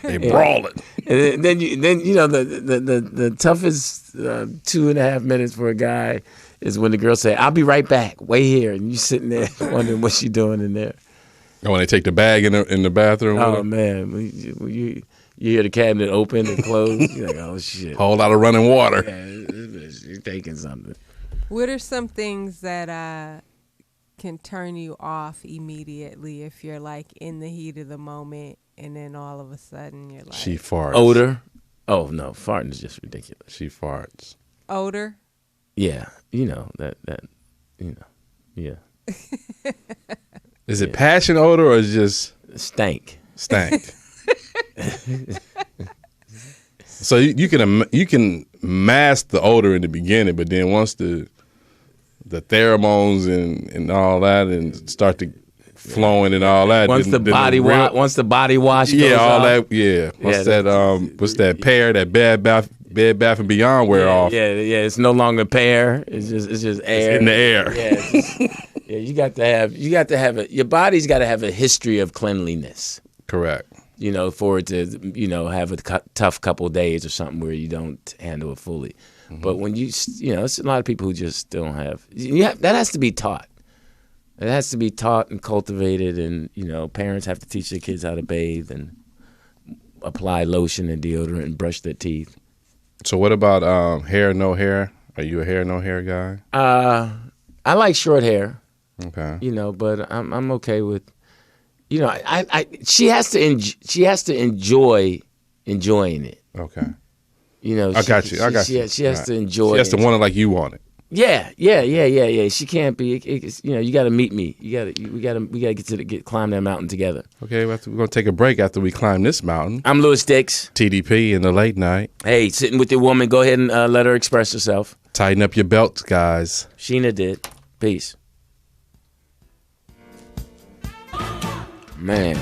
They brawling.
And then you know the toughest 2.5 minutes for a guy is when the girl say, "I'll be right back. Wait here," and you sitting there wondering what she doing in there.
And when they take the bag in the bathroom.
Oh man, you hear the cabinet open and close. You're like, oh shit.
Whole lot of running water.
Yeah, you're taking something.
What are some things that can turn you off immediately if you're like in the heat of the moment and then all of a sudden you're like,
she farts.
Odor? Oh no, farting is just ridiculous.
She farts.
Odor?
Yeah, you know that you know, yeah.
Is it passion odor or is it just
stank?
So you can mask the odor in the beginning, but then once the pheromones and all that and start to flowing and all that.
Once the body wash goes
all
off.
That, yeah. What's that pear, that Bed Bath and Beyond wear off?
Yeah. It's no longer pear. It's just air.
It's in the air.
Yeah, you got to have your body's got to have a history of cleanliness.
Correct.
You know, for it to, you know, have a tough couple of days or something where you don't handle it fully. Mm-hmm. But when it's a lot of people who just don't have. That has to be taught. It has to be taught and cultivated, and you know, parents have to teach their kids how to bathe and apply lotion and deodorant and brush their teeth.
So what about hair, no hair? Are you a hair, no hair guy?
I like short hair.
Okay.
You know, but I'm okay with. You know, she has to enjoy enjoying it.
Okay.
You know,
I got you.
She has to enjoy.
She has to want it like you want it.
Yeah. She can't be. You know, you got to meet me. We got to climb that mountain together.
Okay, we're gonna take a break after we climb this mountain.
I'm Lewis Dix.
TDP in the late night.
Hey, sitting with your woman. Go ahead and let her express herself.
Tighten up your belts, guys.
Sheena did. Peace. Man,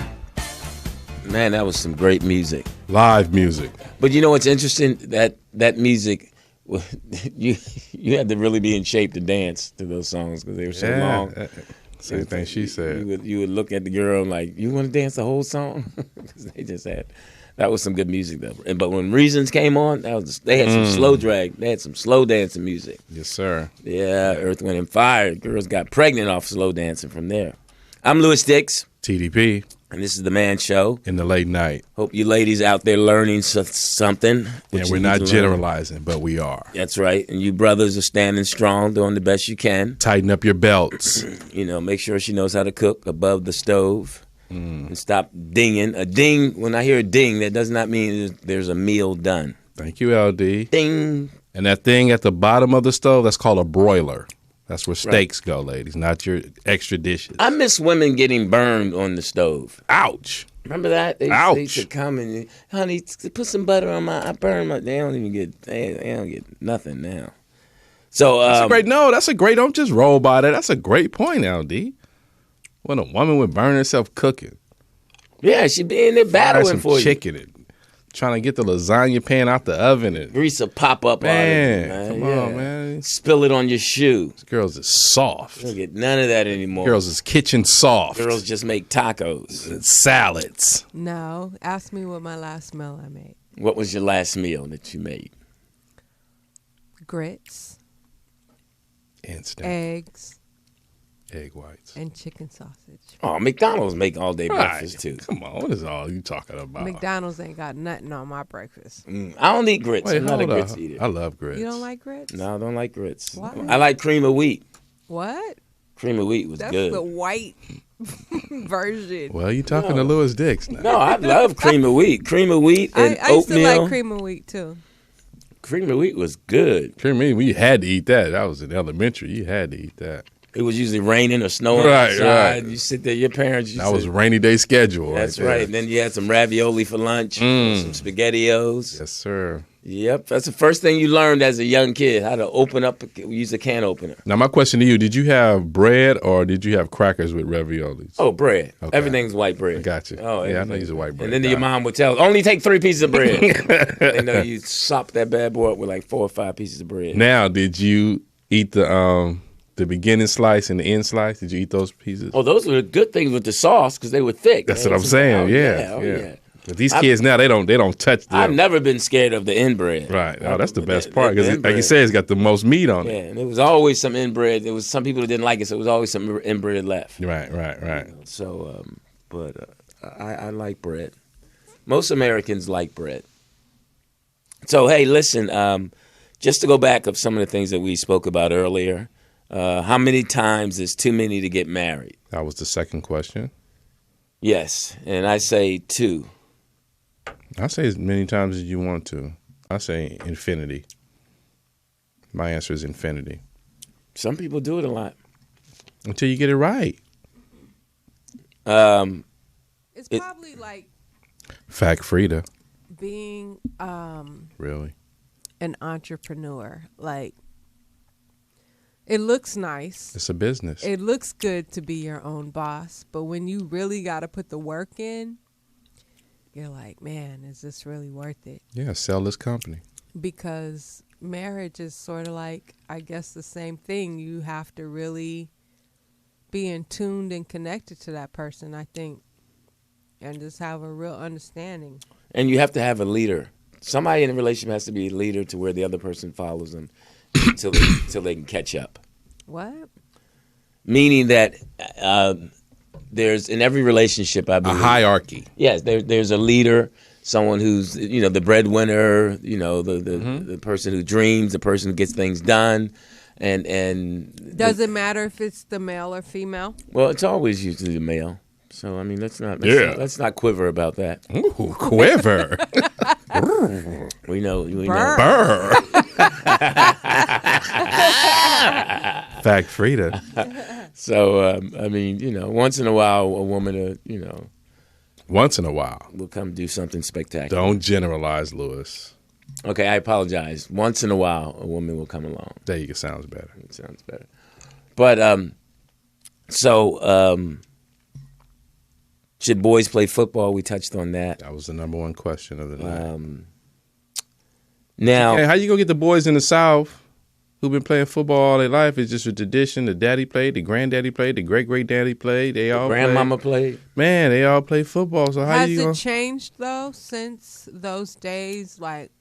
that was some great music.
Live music.
But you know what's interesting? That music, you had to really be in shape to dance to those songs because they were so long.
Same thing she said.
You would look at the girl like, you want to dance the whole song? Because they just that was some good music though. But when Reasons came on, they had some slow drag. They had some slow dancing music.
Yes, sir.
Yeah, Earth, Wind, and Fire. Girls got pregnant off slow dancing from there. I'm Lewis Dix.
TDP.
And this is The Man Show.
In the late night.
Hope you ladies out there learning something.
And we're not generalizing, but we are.
That's right. And you brothers are standing strong, doing the best you can.
Tighten up your belts.
You know, make sure she knows how to cook above the stove. And stop dinging. A ding, when I hear a ding, that does not mean there's a meal done.
Thank you, LD.
Ding.
And that thing at the bottom of the stove, that's called a broiler. That's where steaks go, ladies, not your extra dishes.
I miss women getting burned on the stove.
Ouch.
Remember that? They used to come and, honey, put some butter on I burn my, they don't get nothing now. So,
that's a great, don't just roll by that. That's a great point, LD. When a woman would burn herself cooking.
Yeah, she'd be in there battling for
chicken and trying to get the lasagna pan out the oven. And
grease will pop up on it, man.
Come on, man.
Spill it on your shoe.
This girls is soft.
You don't get none of that anymore.
Girls is kitchen soft.
Girls just make tacos.
And salads.
No. Ask me what my last meal I made.
What was your last meal that you made?
Grits.
Instant.
Eggs.
Egg whites.
And chicken sausage.
Oh, McDonald's make all day breakfast too.
Come on, what is all you talking about?
McDonald's ain't got nothing on my breakfast.
I don't eat grits. I'm not a grits eater.
I love grits.
You don't like grits?
No, I don't like grits.
Why?
I like cream of wheat.
What?
Cream of wheat was good.
That's the white version.
Well, you talking to Lewis Dix now.
No, I love cream of wheat. Cream of wheat and
I used to
oatmeal.
like cream of wheat too.
Cream of wheat was good.
Cream of wheat, we had to eat that. That was in elementary. You had to eat that.
It was usually raining or snowing
Right,
outside.
right.
You sit there, your parents.
That was a rainy day schedule.
That's
there.
right. And then you had some ravioli for lunch, some SpaghettiOs.
Yes, sir.
Yep, that's the first thing you learned as a young kid, how to use a can opener.
Now, my question to you, did you have bread or did you have crackers with raviolis?
Oh, bread.
Okay.
Everything's white bread.
I got you.
Oh,
yeah, I know you're a white bread
And then
guy.
your mom would tell, only take 3 pieces of bread. And you sop that bad boy up with like 4 or 5 pieces of bread.
Now, did you eat the beginning slice and the end slice? Did you eat those pieces?
Oh, those were the good things with the sauce because they were thick.
That's what I'm saying.
Oh,
Yeah.
yeah.
But these kids now, they don't touch them.
I've never been scared of the inbread.
Right. Oh, that's the best part
The
because, like you
inbread.
said, it's got the most meat on
Yeah,
it.
and there was always some inbred. There was some people that didn't like it, so there was always some inbred left.
Right.
So, I like bread. Most Americans like bread. So, hey, listen, just to go back of some of the things that we spoke about earlier, how many times is too many to get married?
That was the second question.
Yes, and I say 2.
I say as many times as you want to. I say infinity. My answer is infinity.
Some people do it a lot.
Until you get it right.
It's probably like
Fact Frida.
being
Really?
an entrepreneur. Like, it looks nice.
It's a business.
It looks good to be your own boss, but when you really got to put the work in, you're like, man, is this really worth it?
Yeah, sell this company.
Because marriage is sort of like, I guess, the same thing. You have to really be in tuned and connected to that person, I think, and just have a real understanding.
And you have to have a leader. Somebody in a relationship has to be a leader to where the other person follows them until they can catch up.
What?
Meaning that there's, in every relationship, I
A
believe,
hierarchy.
yes, there's a leader, someone who's, the breadwinner, the person who dreams, the person who gets things done, and
Does it matter if it's the male or female?
well, it's always usually the male. So I mean, let's not quiver about that.
Ooh, quiver.
We know.
Burr.
Burr. Fact Frida.
So I mean, once in a while, a woman,
Once in a while.
will come do something spectacular.
Don't generalize, Lewis.
Okay, I apologize. Once in a while, a woman will come along.
There you go. Sounds better.
It sounds better. But should boys play football? We touched on that.
That was the number one question of the night.
Now,
Hey, how you gonna get the boys in the South who've been playing football all their life? It's just a tradition. The daddy played, the granddaddy played, the great great daddy played. They all
grandmama played.
Man, they all play football. So how
Has
you
it
gonna?
changed, though, since those days? Like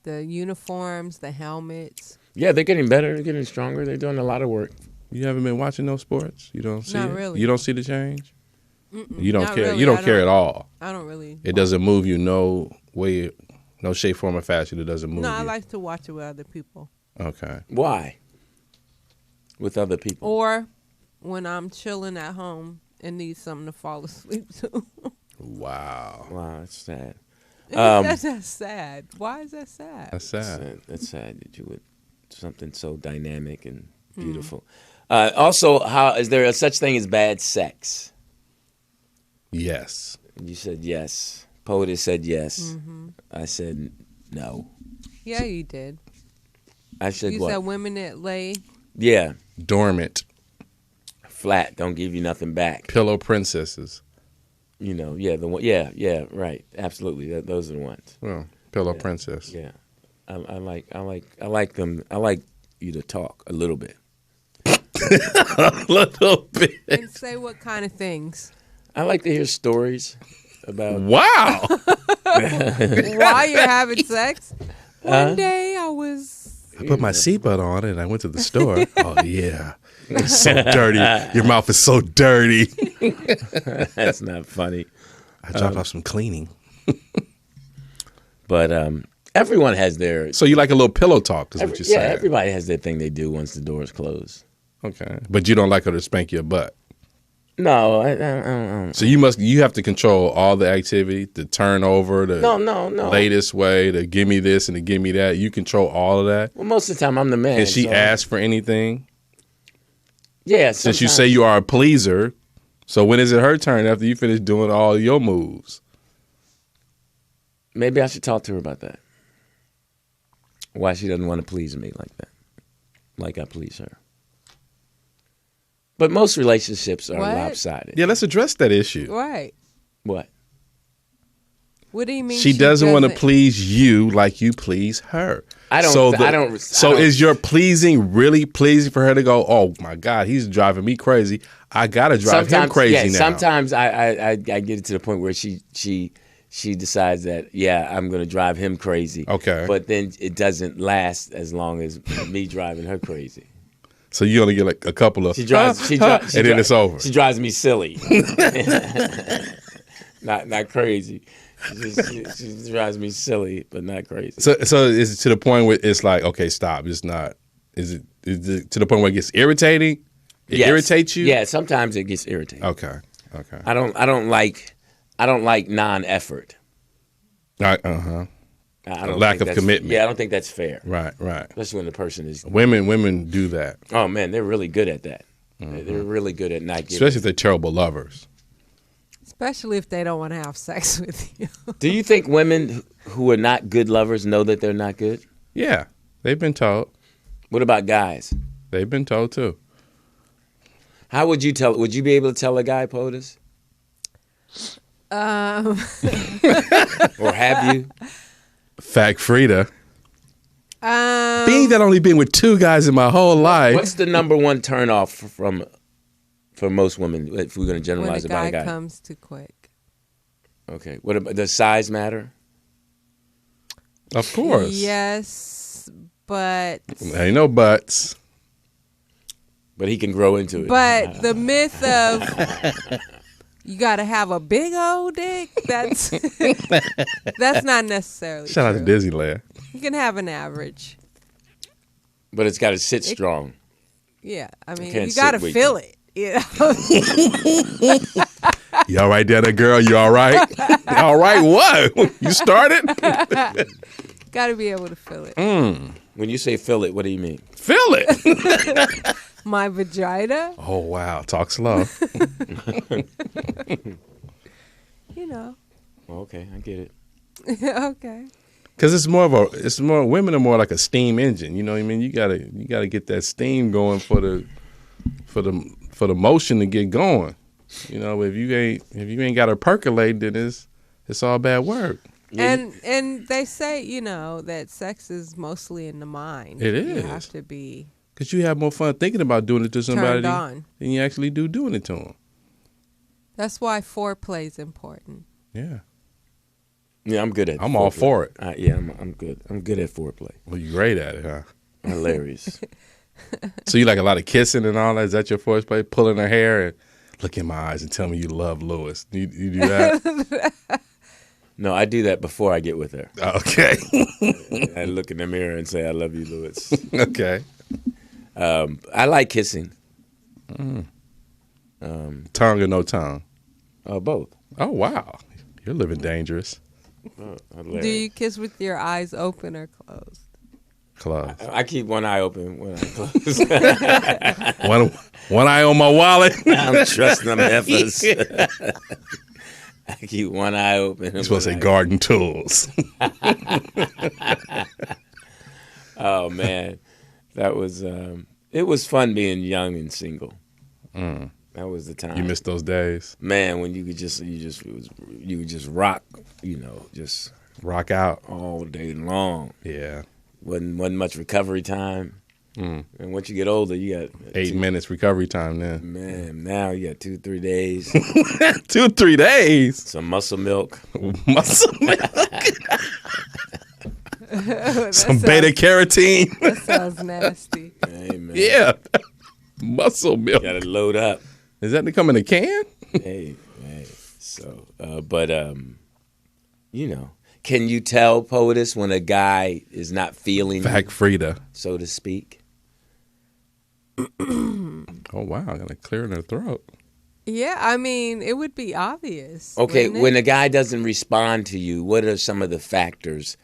the uniforms, the helmets?
Yeah, they're getting better. They're getting stronger. They're doing a lot of work.
You haven't been watching those sports. You don't see
Not
it.
really.
You don't see the change. You don't
Not
care.
really.
You don't
I
care at all.
I don't really.
It doesn't move you no way, no shape, form, or fashion. It doesn't move
No,
you.
I like to watch it with other people.
Okay.
Why? With other people.
Or when I'm chilling at home and need something to fall asleep to.
Wow.
Wow, that's sad.
That's sad. Why is that sad?
That's sad.
That's sad that you would something so dynamic and beautiful. Also, how is there a such thing as bad sex?
Yes.
You said yes. Poetess said yes. I said no.
Yeah, you did.
I said
You
what?
said women that lay.
Yeah,
Dormant.
flat. Don't give you nothing back.
Pillow princesses.
Yeah, the one. Yeah, right. Absolutely. Those are the ones.
Well, pillow princess.
Yeah, I like them. I like you to talk a little bit.
A little bit.
And say what kind of things.
I like to hear stories about.
Wow.
While you're having sex. One day I was.
I put my seatbelt on and I went to the store. Oh, yeah. It's so dirty. Your mouth is so dirty.
That's not funny.
I dropped off some cleaning.
But everyone has their.
So you like a little pillow talk is what you're
Yeah,
saying.
everybody has their thing they do once the doors close.
Okay. But you don't like her to spank your butt.
No, I don't.
So you have to control all the activity, the turnover, the
No.
latest way, the give me this and the give me that. You control all of that.
Well, most of the time I'm the man.
And she
so-
asked for anything?
Yeah,
Since you
sometimes.
say you are a pleaser, so when is it her turn after you finish doing all your moves?
Maybe I should talk to her about that. Why she doesn't want to please me like that, like I please her. But most relationships are
What?
lopsided.
Yeah, let's address that issue.
Right.
What?
What do you mean?
She doesn't want to please you like you please her.
I don't.
So
I don't.
is your pleasing really pleasing for her to go, oh my God, he's driving me crazy. I gotta drive him crazy now.
Sometimes I get it to the point where she decides that I'm going to drive him crazy.
Okay.
But then it doesn't last as long as me driving her crazy.
So you only get like a couple of
She drives, and then
it's over.
She drives me silly. not crazy. She drives me silly, but not crazy.
So is it to the point where it's like, okay, stop. It's not. Is it to the point where it gets irritating? It irritates you?
Yeah, sometimes it gets irritating.
Okay.
I don't like non-effort.
I
don't
Lack
think
of
that's-
commitment.
Yeah, I don't think that's fair.
Right.
Especially when the person is.
Women do that,
Oh man, they're really good at that. They're really good at not giving.
especially if they're terrible lovers.
Especially if they don't want to have sex with you.
Do you think women who are not good lovers know that they're not good?
Yeah, they've been told.
What about guys?
They've been told too.
How would you tell? Would you be able to tell a guy, POTUS? Or have you?
Fact, Frida.
Um,
Being that I've only been with two guys in my whole life.
What's the number one turn off for most women? If we're going to
when a
generalize about
guy
a guy,
comes too quick.
okay. What about does size matter?
Of course.
Yes, but
Ain't no buts.
But he can grow into it.
but the myth of you got to have a big old dick, that's not necessarily
Shout out
true.
to Disneyland.
You can have an average.
But it's got to sit strong.
Yeah, I mean,
can't
you got to
sit weak.
feel it. You know?
You all right there, that girl? You all right? All right, what? You started?
Got to be able to feel it.
When you say feel it, what do you mean?
Feel it.
My vagina,
Oh, wow. Talk slow.
you know.
Okay, I get it.
Okay.
Because women are more like a steam engine. You know what I mean? You gotta get that steam going for the motion to get going. You know, if you ain't got to percolate, then it's all bad work.
And they say, you know, that sex is mostly in the mind.
It
You
is.
have to be
Because you have more fun thinking about doing it to somebody
turned on.
than you actually do doing it to them.
That's why foreplay is important.
Yeah.
Yeah, I'm good at.
I'm all
foreplay.
for it.
I'm good. I'm good at foreplay.
Well, you're great at it, huh?
Hilarious.
So you like a lot of kissing and all that? Is that your foreplay? Pulling her hair and look in my eyes and tell me you love Lewis. You do that?
No, I do that before I get with her.
Okay.
I look in the mirror and say, "I love you, Lewis."
Okay.
I like kissing.
Tongue or no tongue?
Both.
Oh, wow. You're living dangerous.
Hilarious.
Do you kiss with your eyes open or closed?
Close.
I keep one eye open when I close.
One eye on my wallet.
I'm trusting them heifers. I keep one eye open.
You're supposed to say garden tools.
Oh man, that was it was fun being young and single. That was the time.
You missed those days.
Man, when you could just rock, just
Rock out.
all day long.
Yeah.
Wasn't much recovery time. And once you get older, you got
8 minutes recovery time then.
Man, now you got 2-3 days.
2-3 days.
Some muscle milk.
Muscle milk. Some beta carotene.
That sounds nasty.
Hey man,
Yeah. Muscle milk.
got to load up.
Is that to come in a can?
Hey. So, can you tell, POTUS, when a guy is not feeling
Fact, Frida.
so to speak?
Oh, wow. I'm going to clear in her throat.
Yeah, I mean, it would be obvious.
Okay,
wouldn't it?
when a guy doesn't respond to you, what are some of the factors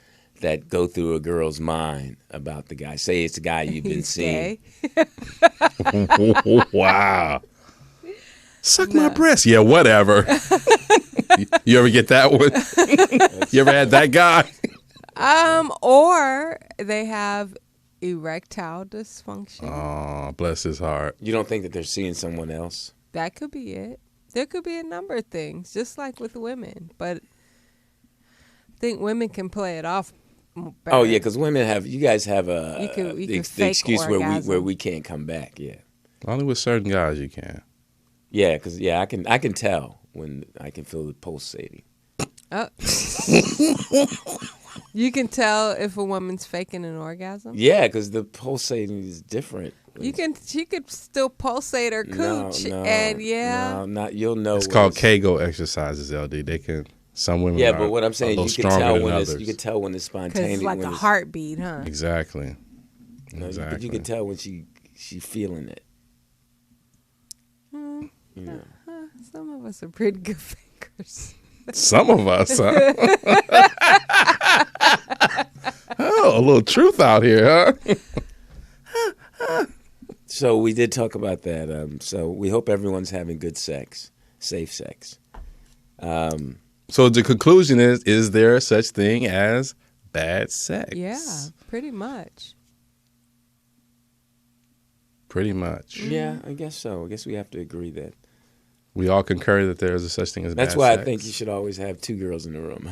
that go through a girl's mind about the guy? Say it's a guy you've been
He's
seeing.
gay.
Wow. Suck my breast. Yeah, whatever. You ever get that one? You ever had that guy?
Or they have erectile dysfunction.
Oh, bless his heart.
You don't think that they're seeing someone else?
That could be it. There could be a number of things, just like with women. But I think women can play it off better.
Oh yeah, because women have. You guys have
You can
the
fake
excuse
orgasm.
where we can't come back. Yeah,
Only with certain guys you can.
yeah, because I can tell when I can feel the pulsating.
Oh. You can tell if a woman's faking an orgasm.
Yeah, because the pulsating is different.
She could still pulsate her cooch, and
you'll know.
It's called Kegel exercises, LD. They can. Some women.
Yeah,
are
but what I'm
a
saying,
little
you can tell
stronger
when
than
it's
others.
you can tell when it's spontaneous.
because it's like a heartbeat, huh?
Exactly.
No,
Exactly.
but you can tell when she feeling it.
Hmm.
You know.
Some of us are pretty good fakers.
Some of us, huh? Oh, a little truth out here, huh?
So we did talk about that. So we hope everyone's having good sex, safe sex.
So the conclusion is there such thing as bad sex?
Yeah, pretty much.
Pretty much.
Yeah, I guess so. I guess we have to agree that.
We all concur that there is a such thing as
That's
bad
why
sex.
I think you should always have two girls in the room.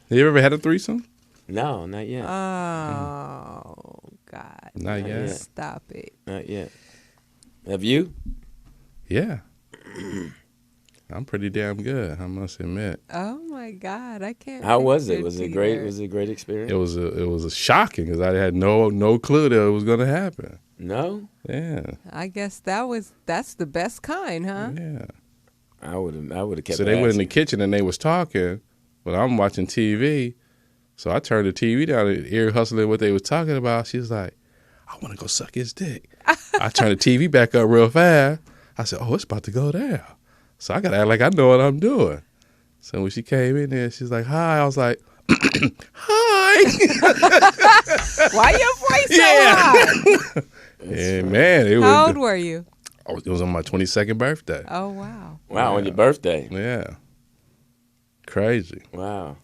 Have you ever had a threesome?
No, not yet.
Oh, God.
Not yet.
Stop it.
Not yet. Have you?
Yeah. I'm pretty damn good, I must admit.
Oh, my God. I can't.
How was it?
picture
Was it
Peter.
great? Was it a great experience?
It was a shocking because I had no clue that it was going to happen.
No?
Yeah.
I guess that's the best kind, huh?
Yeah.
I would have kept
So they went in the
asking.
kitchen and they was talking, but I'm watching TV. So I turned the TV down and ear hustling what they was talking about. She was like, I want to go suck his dick. I turned the TV back up real fast. I said, oh, it's about to go down. So I got to act like I know what I'm doing. So when she came in there, she's like, hi. I was like, hi.
Why your voice so high?
And man, it
How
was,
old were you?
it was on my 22nd birthday.
Oh, wow.
Wow, on your birthday.
Yeah. Crazy.
Wow.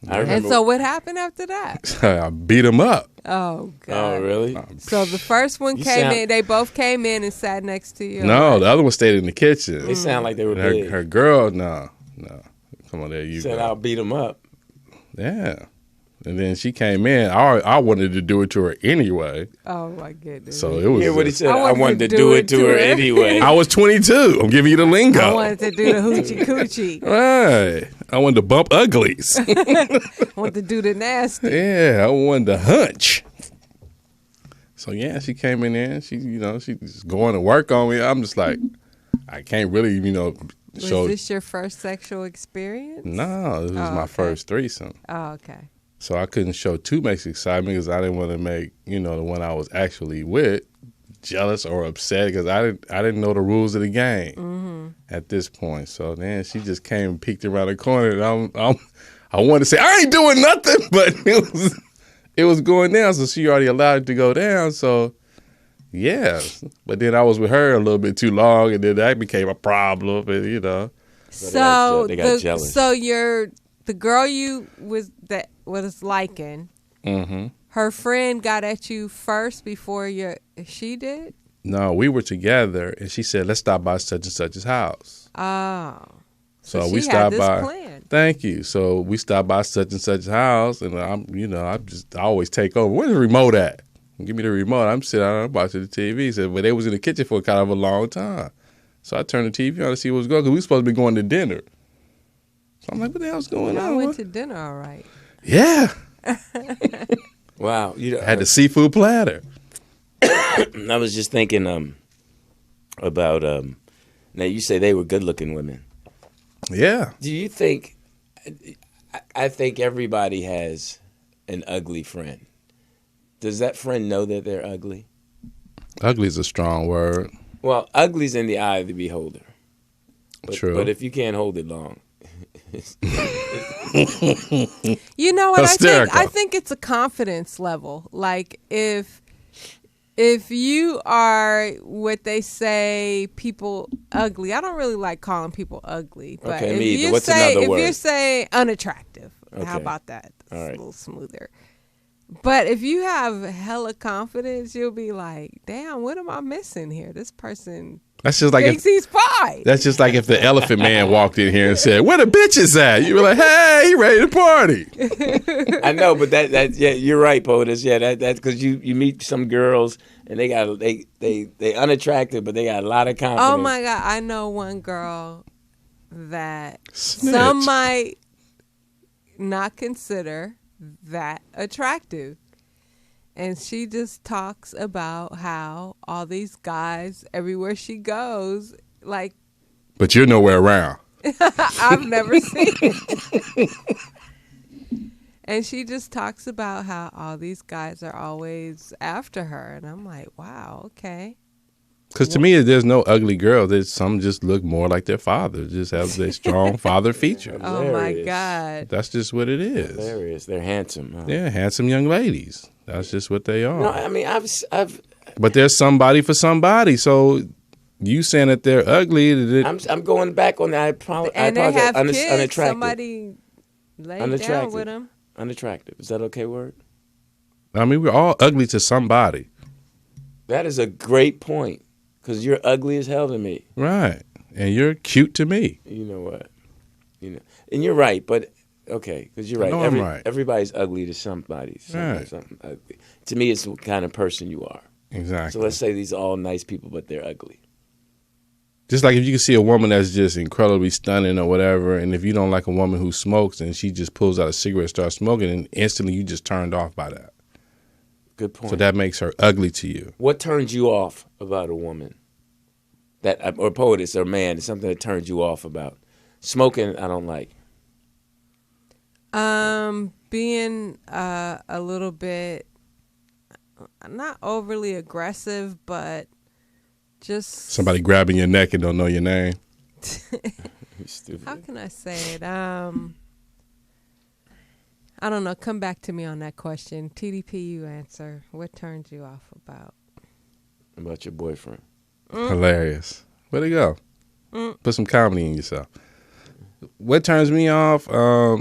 I
And
remember.
so what happened after that?
I beat him up.
Oh, God.
Oh, really?
So the first one
You
came
sound-
in. They both came in and sat next to you.
No, the other one stayed in the kitchen.
They sound like they were
And
big.
her girl, no. Come on, there you
Said
go.
I'll beat them up.
Yeah. And then she came in. I wanted to do it to her anyway.
Oh, my goodness.
So it was.
Hear what he said?
I
I wanted to do it to her anyway.
I was 22. I'm giving you the lingo.
I wanted to do the hoochie coochie.
Right. I wanted to bump uglies.
I wanted to do the nasty.
Yeah, I wanted to hunch. So yeah, she came in there. She's going to work on me. I'm just like, I can't really,
Was
show.
this your first sexual experience?
No, this was
Oh,
my
okay.
first threesome.
Oh, okay.
So I couldn't show too much excitement because I didn't want to make, the one I was actually with jealous or upset because I didn't know the rules of the game at this point. So then she just came and peeked around the corner and I wanted to say, I ain't doing nothing, but it was going down. So she already allowed it to go down. So yeah, but then I was with her a little bit too long and then that became a problem and
So
they got jealous.
So the girl you was liking, her friend got at you first before she did?
No, we were together and she said, let's stop by such and such's house.
Oh.
So
she
we
had
stopped
this
by.
plan.
Thank you. So we stopped by such and such house, and I always take over. Where's the remote at? Give me the remote. I'm sitting down watching the TV. Said, but they was in the kitchen for kind of a long time. So I turned the TV on to see what was going on because we were supposed to be going to dinner. So I'm like, what the hell's going
I
on?
went to dinner, all right.
Yeah,
Wow.
I had the seafood platter.
I was just thinking about now you say they were good-looking women.
Yeah,
Do you think? I think everybody has an ugly friend. Does that friend know that they're ugly?
ugly is a strong word.
Well, ugly's in the eye of the beholder.
True.
But if you can't hold it long.
You know what?
Hysterical.
I think it's a confidence level. Like if you are what they say people ugly, I don't really like calling people ugly. But
Okay,
if
me either.
you
What's
say
another
if
word?
you say unattractive, how
Okay.
about that? It's
All right.
a little smoother. But if you have hella confidence, you'll be like, damn, what am I missing here? This person
That's just like
thinks he's fine.
that's just like if the Elephant Man walked in here and said, "Where the bitches at?" You were like, "Hey, he ready to party."
I know, but that yeah, you're right, POTUS. Yeah, that's because you meet some girls and they unattractive, but they got a lot of confidence.
Oh my God. I know one girl that
Snitch.
some might not consider that attractive. And she just talks about how all these guys, everywhere she goes, like,
But you're nowhere around.
I've never seen it. And she just talks about how all these guys are always after her. And I'm like, wow, okay.
Because to me, there's no ugly girl. There's some just look more like their father. Just have their strong father feature.
Oh my
Hilarious.
God.
That's just what it is.
Hilarious. They're handsome. Huh?
Yeah, handsome young ladies. That's just what they are.
No, I mean I've
But there's somebody for somebody. So you saying that they're ugly?
I'm going back on that. I
And they
apologize.
have kids.
Unattractive.
Somebody laid down
Unattractive.
with them.
Unattractive. Is that okay word?
I mean, we're all ugly to somebody,
That is a great point. Because you're ugly as hell to me.
right? And you're cute to me.
You know what? You know, and you're right. But okay, because you're right.
know I'm right.
Everybody's ugly to somebody.
Right.
Something ugly. To me, it's the kind of person you are.
Exactly.
So let's say these are all nice people, but they're ugly.
Just like if you can see a woman that's just incredibly stunning or whatever, and if you don't like a woman who smokes and she just pulls out a cigarette and starts smoking, and instantly you just turned off by that.
Good point.
So that makes her ugly to you.
What turns you off about a woman? That or POTUS or man is something that turns you off about. Smoking, I don't like.
Being a little bit not overly aggressive, but just
Somebody grabbing your neck and don't know your name.
You stupid.
how can I say it? I don't know. Come back to me on that question. TDP, you answer. What turns you off
About your boyfriend.
Hilarious. Where'd it go? Put some comedy in yourself. What turns me off?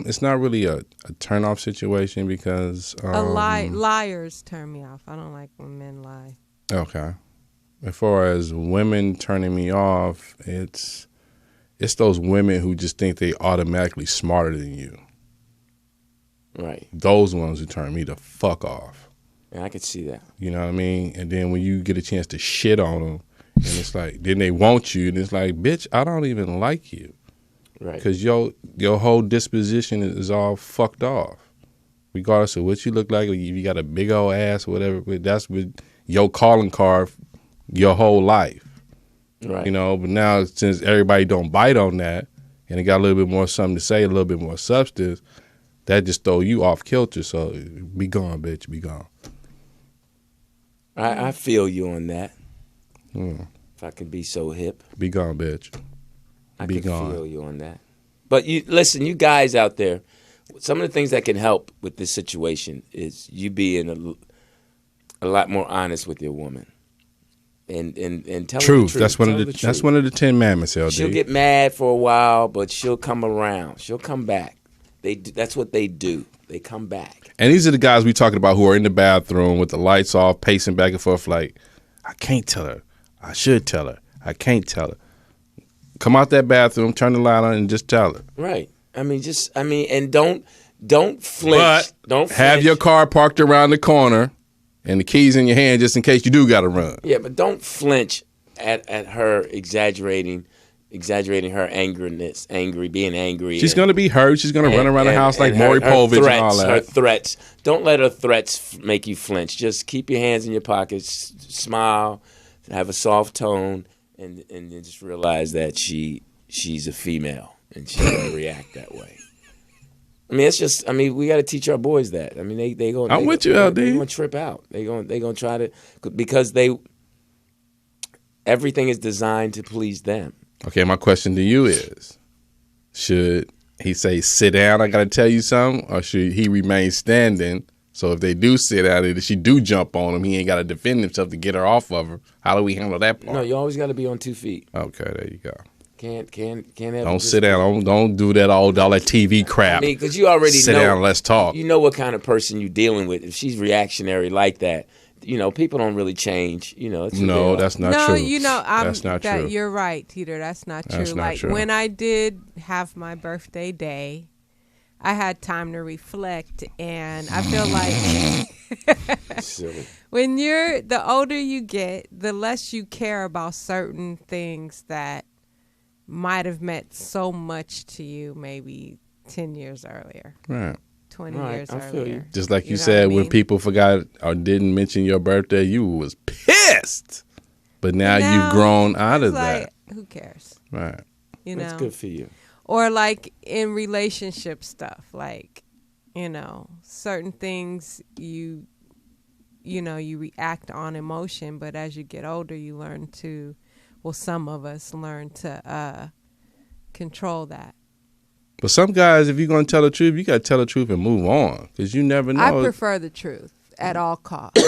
It's not really a turn off situation because
liars turn me off. I don't like when men lie.
Okay. As far as women turning me off, it's those women who just think they automatically smarter than you.
Right.
Those ones who turn me the fuck off.
Yeah, I could see that.
You know what I mean? And then when you get a chance to shit on them, and it's like, then they want you, and it's like, bitch, I don't even like you.
Right.
Because your whole disposition is all fucked off. Regardless of what you look like, if you got a big old ass or whatever, but that's with your calling card your whole life.
Right.
You know, but now since everybody don't bite on that, and it got a little bit more something to say, a little bit more substance, that just throw you off kilter. So be gone, bitch, be gone.
I feel you on that.
Mm.
If I could be so hip.
Be gone, bitch.
I
Be
can
gone.
feel you on that. But you listen, you guys out there, some of the things that can help with this situation is you being a lot more honest with your woman. And tell her the
Truth.
truth.
That's one
Tell
of
her
the
truth.
that's one of the 10 Commandments, LD.
She'll get mad for a while, but she'll come around. She'll come back. That's what they do. They come back.
And these are the guys we talking about who are in the bathroom with the lights off, pacing back and forth like, I can't tell her. I should tell her. I can't tell her. Come out that bathroom, turn the light on, and just tell her.
Right. And don't flinch.
But
Don't
have
flinch.
your car parked around the corner and the keys in your hand just in case you do got to run.
Yeah, but don't flinch at her exaggerating her being angry.
She's going to be hurt. She's going to run around the house like Maury Povich and all that.
Her threats. Don't let her threats make you flinch. Just keep your hands in your pockets, smile, have a soft tone, and just realize that she's a female and she's going to react that way. I mean, it's just. I mean, we got to teach our boys that. I mean, they go.
I'm with you, LD.
They're going to trip out. They going to try to because they. everything is designed to please them.
Okay, my question to you is, should he say, sit down, I got to tell you something, or should he remain standing? So if they do sit down and if she do jump on him, he ain't got to defend himself to get her off of her. How do we handle that part?
No, you always got to be on 2 feet.
Okay, there you go.
Can't have.
Don't sit down. Don't do that all that TV crap.
I mean, because you already
sit
know.
down. Let's talk.
You know what kind of person you're dealing with. If she's reactionary like that, people don't really change. It's
no, that's not true.
No,
that's not true.
You're right, Teeter. That's not true.
That's not true.
When I did have my birthday day, I had time to reflect, and I feel like
silly.
When the older you get, the less you care about certain things that might have meant so much to you maybe 10 years earlier.
Right.
20
right,
years
I feel
earlier.
you.
Just like you said, when people forgot or didn't mention your birthday, you was pissed. But now you've grown out of that.
Who cares?
Right.
That's good for you.
Or like in relationship stuff, like, certain things you react on emotion, but as you get older, you learn to, some of us learn to control that.
But some guys, if you're going to tell the truth, you got to tell the truth and move on because you never know.
I prefer the truth at all costs.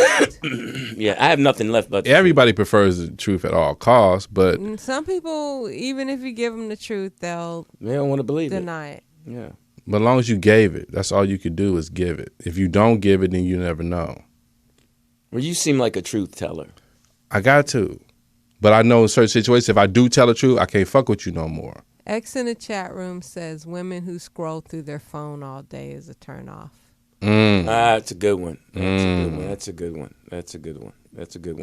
Yeah, I have nothing left but
everybody prefers the truth at all costs, but
some people, even if you give them the truth, they don't
want to believe
deny it.
Yeah.
But as long as you gave it, that's all you could do is give it. If you don't give it, then you never know.
Well, you seem like a truth teller.
I got to. But I know in certain situations, if I do tell the truth, I can't fuck with you no more.
X in the chat room says women who scroll through their phone all day is a turnoff.
That's a good one. That's a good one.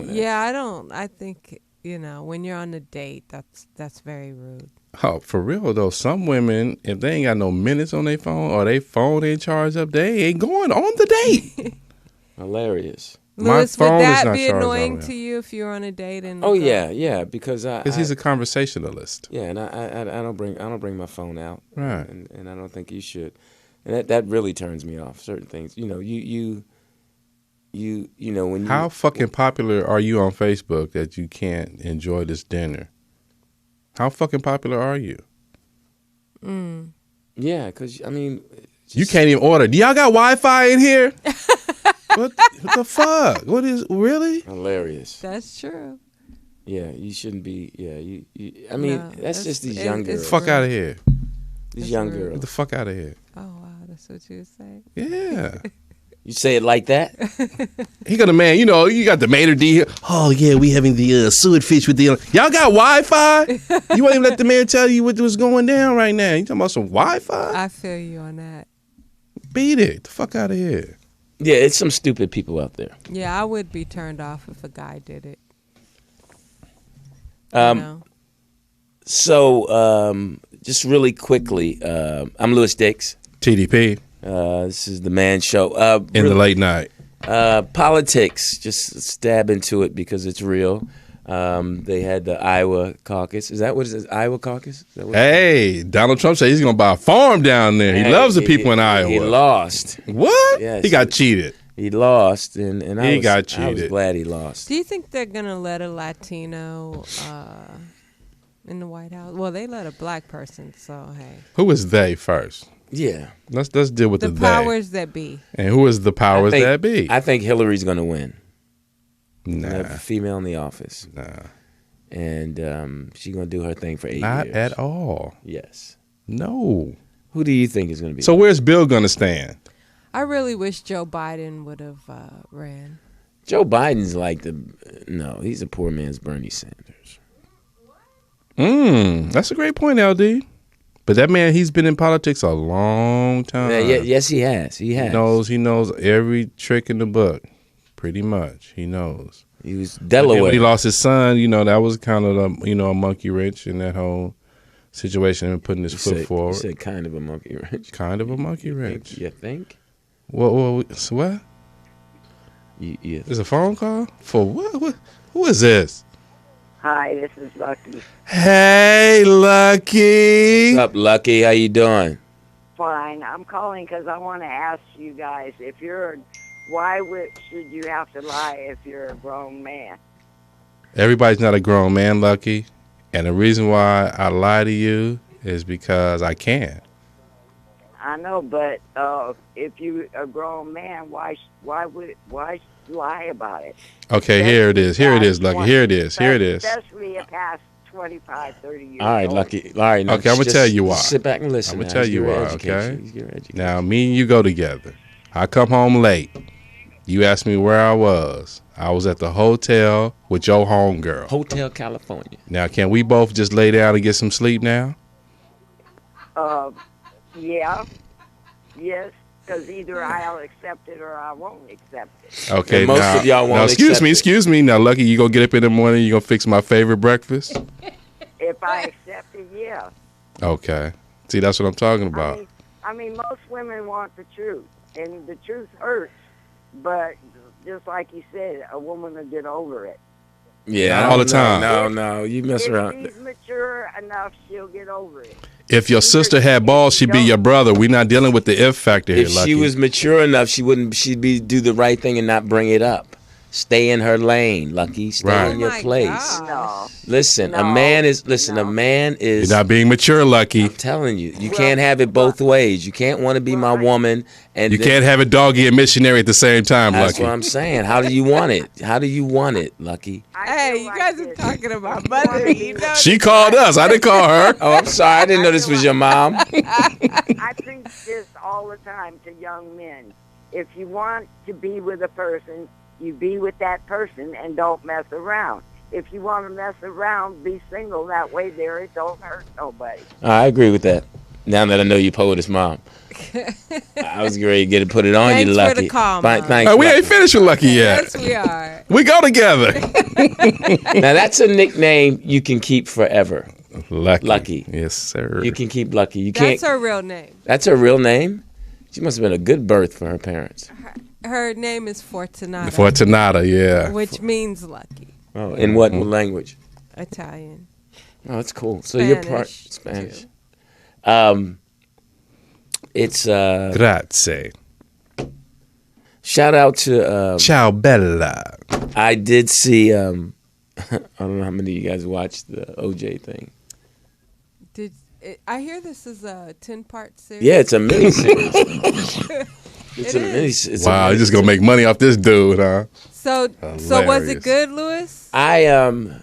Yeah, I think, when you're on a date, that's very rude.
Oh, for real though, some women, if they ain't got no minutes on their phone or their phone ain't charged up, they ain't going on the date.
Hilarious.
Lewis, would that be annoying to you if you're on a date?
Yeah, because
he's a conversationalist.
Yeah, and I don't bring my phone out.
Right.
And I don't think you should. And that really turns me off. Certain things, when you.
How fucking popular are you on Facebook that you can't enjoy this dinner? How fucking popular are you?
Yeah, because
you can't even order. Do y'all got Wi-Fi in here? What the fuck? What is really
hilarious?
That's true.
Yeah, you shouldn't be. Yeah, that's just these young girls.
Get the fuck out of here.
These young girls.
Get the fuck out of here.
Oh wow, that's what you say.
Yeah.
You say it like that?
He got a man. You got the maitre d' here. Oh yeah, we having the suet fish with the. Y'all got Wi-Fi? You won't even let the man tell you what was going down right now. You talking about some Wi-Fi?
I feel you on that.
Beat it. The fuck out of here.
Yeah, it's some stupid people out there.
Yeah, I would be turned off if a guy did it.
So, just really quickly, I'm Lewis Dix.
TDP.
This is the Man Show.
In the late night.
Politics, just stab into it because it's real. They had the Iowa caucus. Is that what it is? Iowa caucus?
Hey, Donald Trump said he's going to buy a farm down there. He loves the people in Iowa.
He lost.
What?
Yes,
he got cheated.
He lost, and
he got cheated.
I was glad he lost.
Do you think they're going to let a Latino in the White House? Well, they let a black person, so hey.
Who is they first?
Yeah.
Let's deal with the
powers that be.
And who is the powers that be?
I think Hillary's going to win.
Nah.
Have a female in the office.
Nah.
And she's going to do her thing for 8 years.
Not at all.
Yes.
No.
Who do you think is going to be?
So where's Bill going to stand?
I really wish Joe Biden would have ran.
Joe Biden's like he's a poor man's Bernie Sanders.
That's a great point, LD. But that man, he's been in politics a long time.
Yes, he has. He has.
He knows every trick in the book. Pretty much. He knows.
He was Delaware.
When he lost his son, that was kind of a monkey wrench in that whole situation and putting his foot forward.
You said kind of a monkey wrench.
Kind of a monkey wrench.
You think?
Well, what?
Yeah.
There's a phone call? For what? Who is this?
Hi, this is Lucky.
Hey, Lucky.
What's up, Lucky? How you doing?
Fine. I'm calling because I want to ask you guys, why should you have to lie if you're a grown man?
Everybody's not a grown man, Lucky. And the reason why I lie to you is because I can.
I know, but if you a grown man, why lie about it?
Okay, here it is. Here it is, Lucky. Here it is. Here it is.
Especially past 25, 30 years
All right,
old.
Lucky. All right, now
Okay, I'm going to tell you why.
Sit back and listen.
I'm going to
now.
tell you
He's
why,
getting education.
okay?
He's getting education.
Now, me and you go together. I come home late. You asked me where I was. I was at the hotel with your homegirl.
Hotel California.
Now, can we both just lay down and get some sleep now?
Yeah. Yes, because either I'll accept it or I won't accept it.
Okay,
And most
now,
of y'all won't accept it.
excuse me. Now, Lucky, you gonna get up in the morning, you gonna fix my favorite breakfast?
If I accept it, yeah.
Okay. See, that's what I'm talking about.
I mean, most women want the truth, and the truth hurts. But just like you said, a woman will get over it.
Yeah,
Not all the time.
No, you mess
If
around.
she's mature enough, she'll get over it.
If your sister had balls, she'd be your brother. We're not dealing with the if factor here,
If
Lucky.
she was mature enough, she'd do the right thing and not bring it up. Stay in her lane, Lucky. Stay
Right.
in your
Oh my
place.
God.
No.
Listen, a
No,
man is a
no.
man is.
You're not being mature, Lucky.
I'm telling you, you can't have it both ways. You can't want to be my woman and
You
then-
can't have a doggy and missionary at the same time,
That's
Lucky.
what I'm saying. How do you want it? How do you want it, Lucky?
I
Hey,
feel
you
like
guys are
this.
talking about mother. You know
She called us. I didn't call her.
Oh, I'm sorry. I didn't know this was your mom.
I preach this all the time to young men. If you want to be with a person, you be with that person and don't mess around. If you want to mess around, be single. That way there it don't hurt nobody.
I agree with that. Now that I know you POTUS mom. I was ready to put it on
Thanks
you,
for
Lucky.
the call,
Fine,
Mom.
thanks,
We
Lucky.
ain't finished with Lucky yet.
Yes, we are.
We go together.
Now that's a nickname you can keep forever. Lucky.
Yes, sir.
You can keep Lucky. You can't.
That's her real name.
That's her real name. She must have been a good birth for her parents.
Her name is Fortunata,
Fortunata, yeah.
which means lucky.
Oh, in what language?
Italian.
Oh, that's cool. So you're part
Spanish,
Spanish. It's
Grazie.
shout out to.
Ciao, Bella.
I did see. I don't know how many of you guys watched the OJ thing.
I hear this is a 10-part series.
Yeah, it's a mini series. It's a
It
mini.
is.
It's
Wow,
a
you're just going to make money off this dude, huh?
So was
Hilarious.
it good, Lewis?
The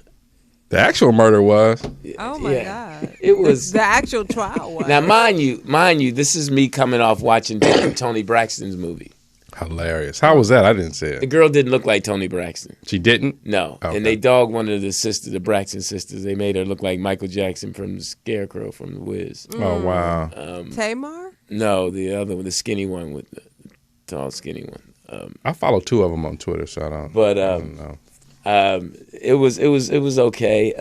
actual murder was.
Oh my
Yeah.
God!
It was.
The actual trial was.
Now, mind you, this is me coming off watching Tony Braxton's movie.
Hilarious. How was that? I didn't see
The
it.
girl didn't look like Tony Braxton.
She didn't?
No.
Okay.
And they dogged one of the sisters, the Braxton sisters. They made her look like Michael Jackson from the Scarecrow from The Wiz.
Oh, wow.
Tamar?
No, the other one, the skinny one with the tall, skinny one.
I follow two of them on Twitter, so I don't,
But
I don't know.
it was okay.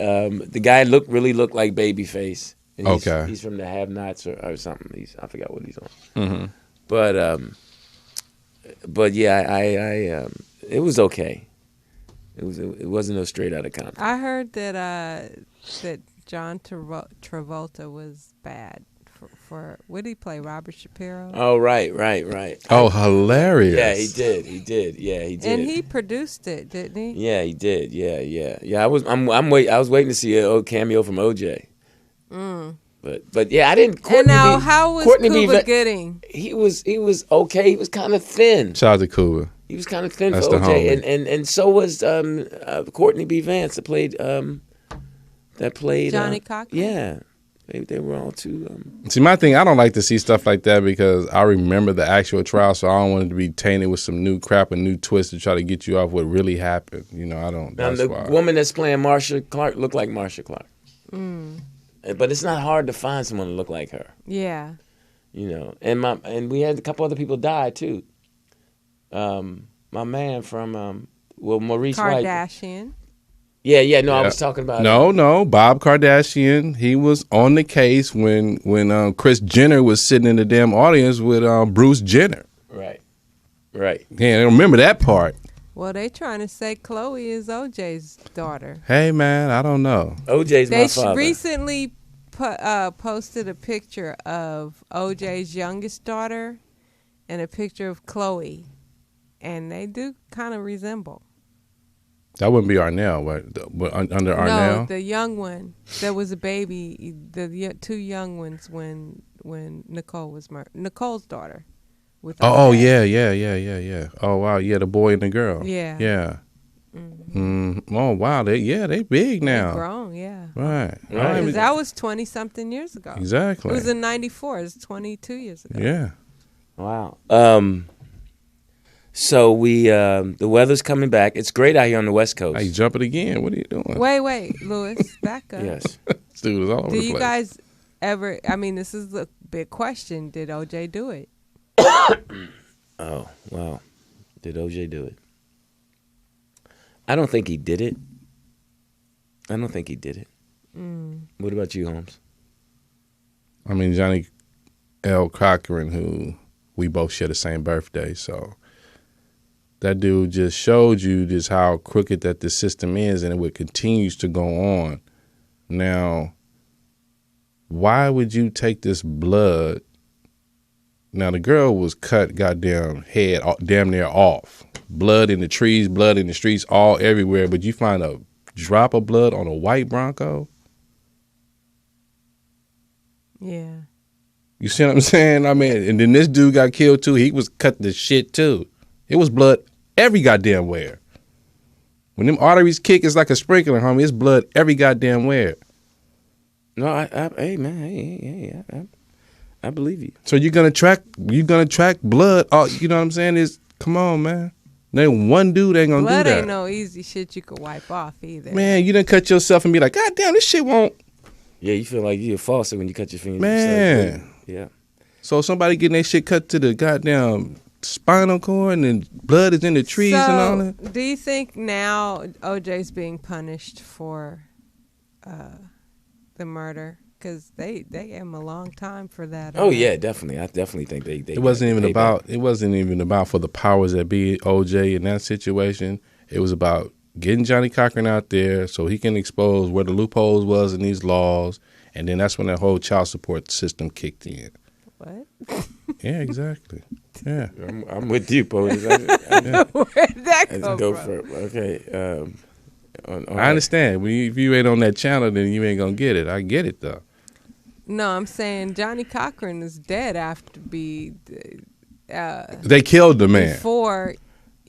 The guy really looked like Babyface. And
Okay.
He's from the Have-Nots or something. I forgot what he's on.
Mm-hmm.
But yeah, it was okay. It wasn't no straight out of Compton.
I heard that John Travolta was bad for what did he play? Robert Shapiro.
Oh right.
Oh, hilarious.
Yeah, he did. Yeah, he did.
And he produced it, didn't he?
Yeah, he did. Yeah. I was waiting to see a cameo from OJ. But yeah, I didn't.
And now, how was
Courtney B.
Cuba
Vance-
Gooding?
He was okay. He was kind of thin.
Shout out to Cuba.
He was kind of thin
That's
for
the
OJ,
homie.
and so was Courtney B. Vance that played
Johnny Cochran?
Yeah, they were all too.
See, my thing, I don't like to see stuff like that because I remember the actual trial, so I don't want it to be tainted with some new crap and new twists to try to get you off what really happened. You know, I don't.
Now
That's
the
why.
woman that's playing Marsha Clark looked like Marsha Clark. But it's not hard to find someone to look like her.
Yeah.
You know, and we had a couple other people die too. My man from Maurice White.
Kardashian.
Yeah. No, I
Yeah.
was talking about
No, Bob Kardashian. He was on the case when Kris Jenner was sitting in the damn audience with Bruce Jenner.
Right.
Yeah, I remember that part.
Well, they trying to say Chloe is OJ's daughter.
Hey, man, I don't know.
OJ's my
They
father.
recently posted a picture of OJ's youngest daughter and a picture of Chloe, and they do kind of resemble.
That wouldn't be Arnell, right? Under Arnell?
No, the young one. There was a baby. Two young ones when Nicole was murdered. Nicole's daughter. With
yeah. Oh wow, yeah, the boy and the girl.
Yeah.
Yeah. Oh wow, they big now.
They're grown, yeah.
Right.
Because that was 20-something years ago.
Exactly.
It was in '94. It was 22 years ago.
Yeah.
Wow. So the weather's coming back. It's great out here on the West Coast.
Hey, jumping again. What are you doing?
Wait, Lewis, back up.
Yes.
This dude is all over the
Do
place.
you guys ever? I mean, this is the big question. Did OJ do it?
Oh, wow. Did OJ do it? I don't think he did it. What about you, Holmes?
I mean, Johnny L. Cochran, who we both share the same birthday, so that dude just showed you just how crooked that the system is, and it continues to go on. Now, why would you take this blood? Now, the girl was cut goddamn head damn near off. Blood in the trees, blood in the streets, all everywhere, but you find a drop of blood on a white Bronco?
Yeah.
You see what I'm saying? I mean, and then this dude got killed too. He was cut to shit too. It was blood every goddamn where. When them arteries kick, it's like a sprinkler, homie. It's blood every goddamn where.
No, hey man, I believe you.
So you're gonna track blood. Oh, you know what I'm saying? Come on, man. There ain't one dude ain't gonna
Blood
do that.
ain't no easy shit you could wipe off either.
Man, you done cut yourself and be like, God damn, this shit won't.
Yeah, you feel like you're a faucet when you cut your fingers.
Man.
Yeah.
So somebody getting their shit cut to the goddamn spinal cord and then blood is in the trees and all that.
Do you think now OJ's being punished for the murder? Because they gave him a long time for that.
Oh yeah, definitely. I definitely think they.
It wasn't even about for the powers that be OJ in that situation. It was about getting Johnny Cochran out there so he can expose where the loopholes was in these laws, and then that's when that whole child support system kicked in.
What?
Yeah, exactly. Yeah,
I'm with you, Bo.
Where'd that come from?
Okay.
I understand. If you ain't on that channel, then you ain't gonna get it. I get it though.
No, I'm saying Johnny Cochran is dead after
they killed the man.
Before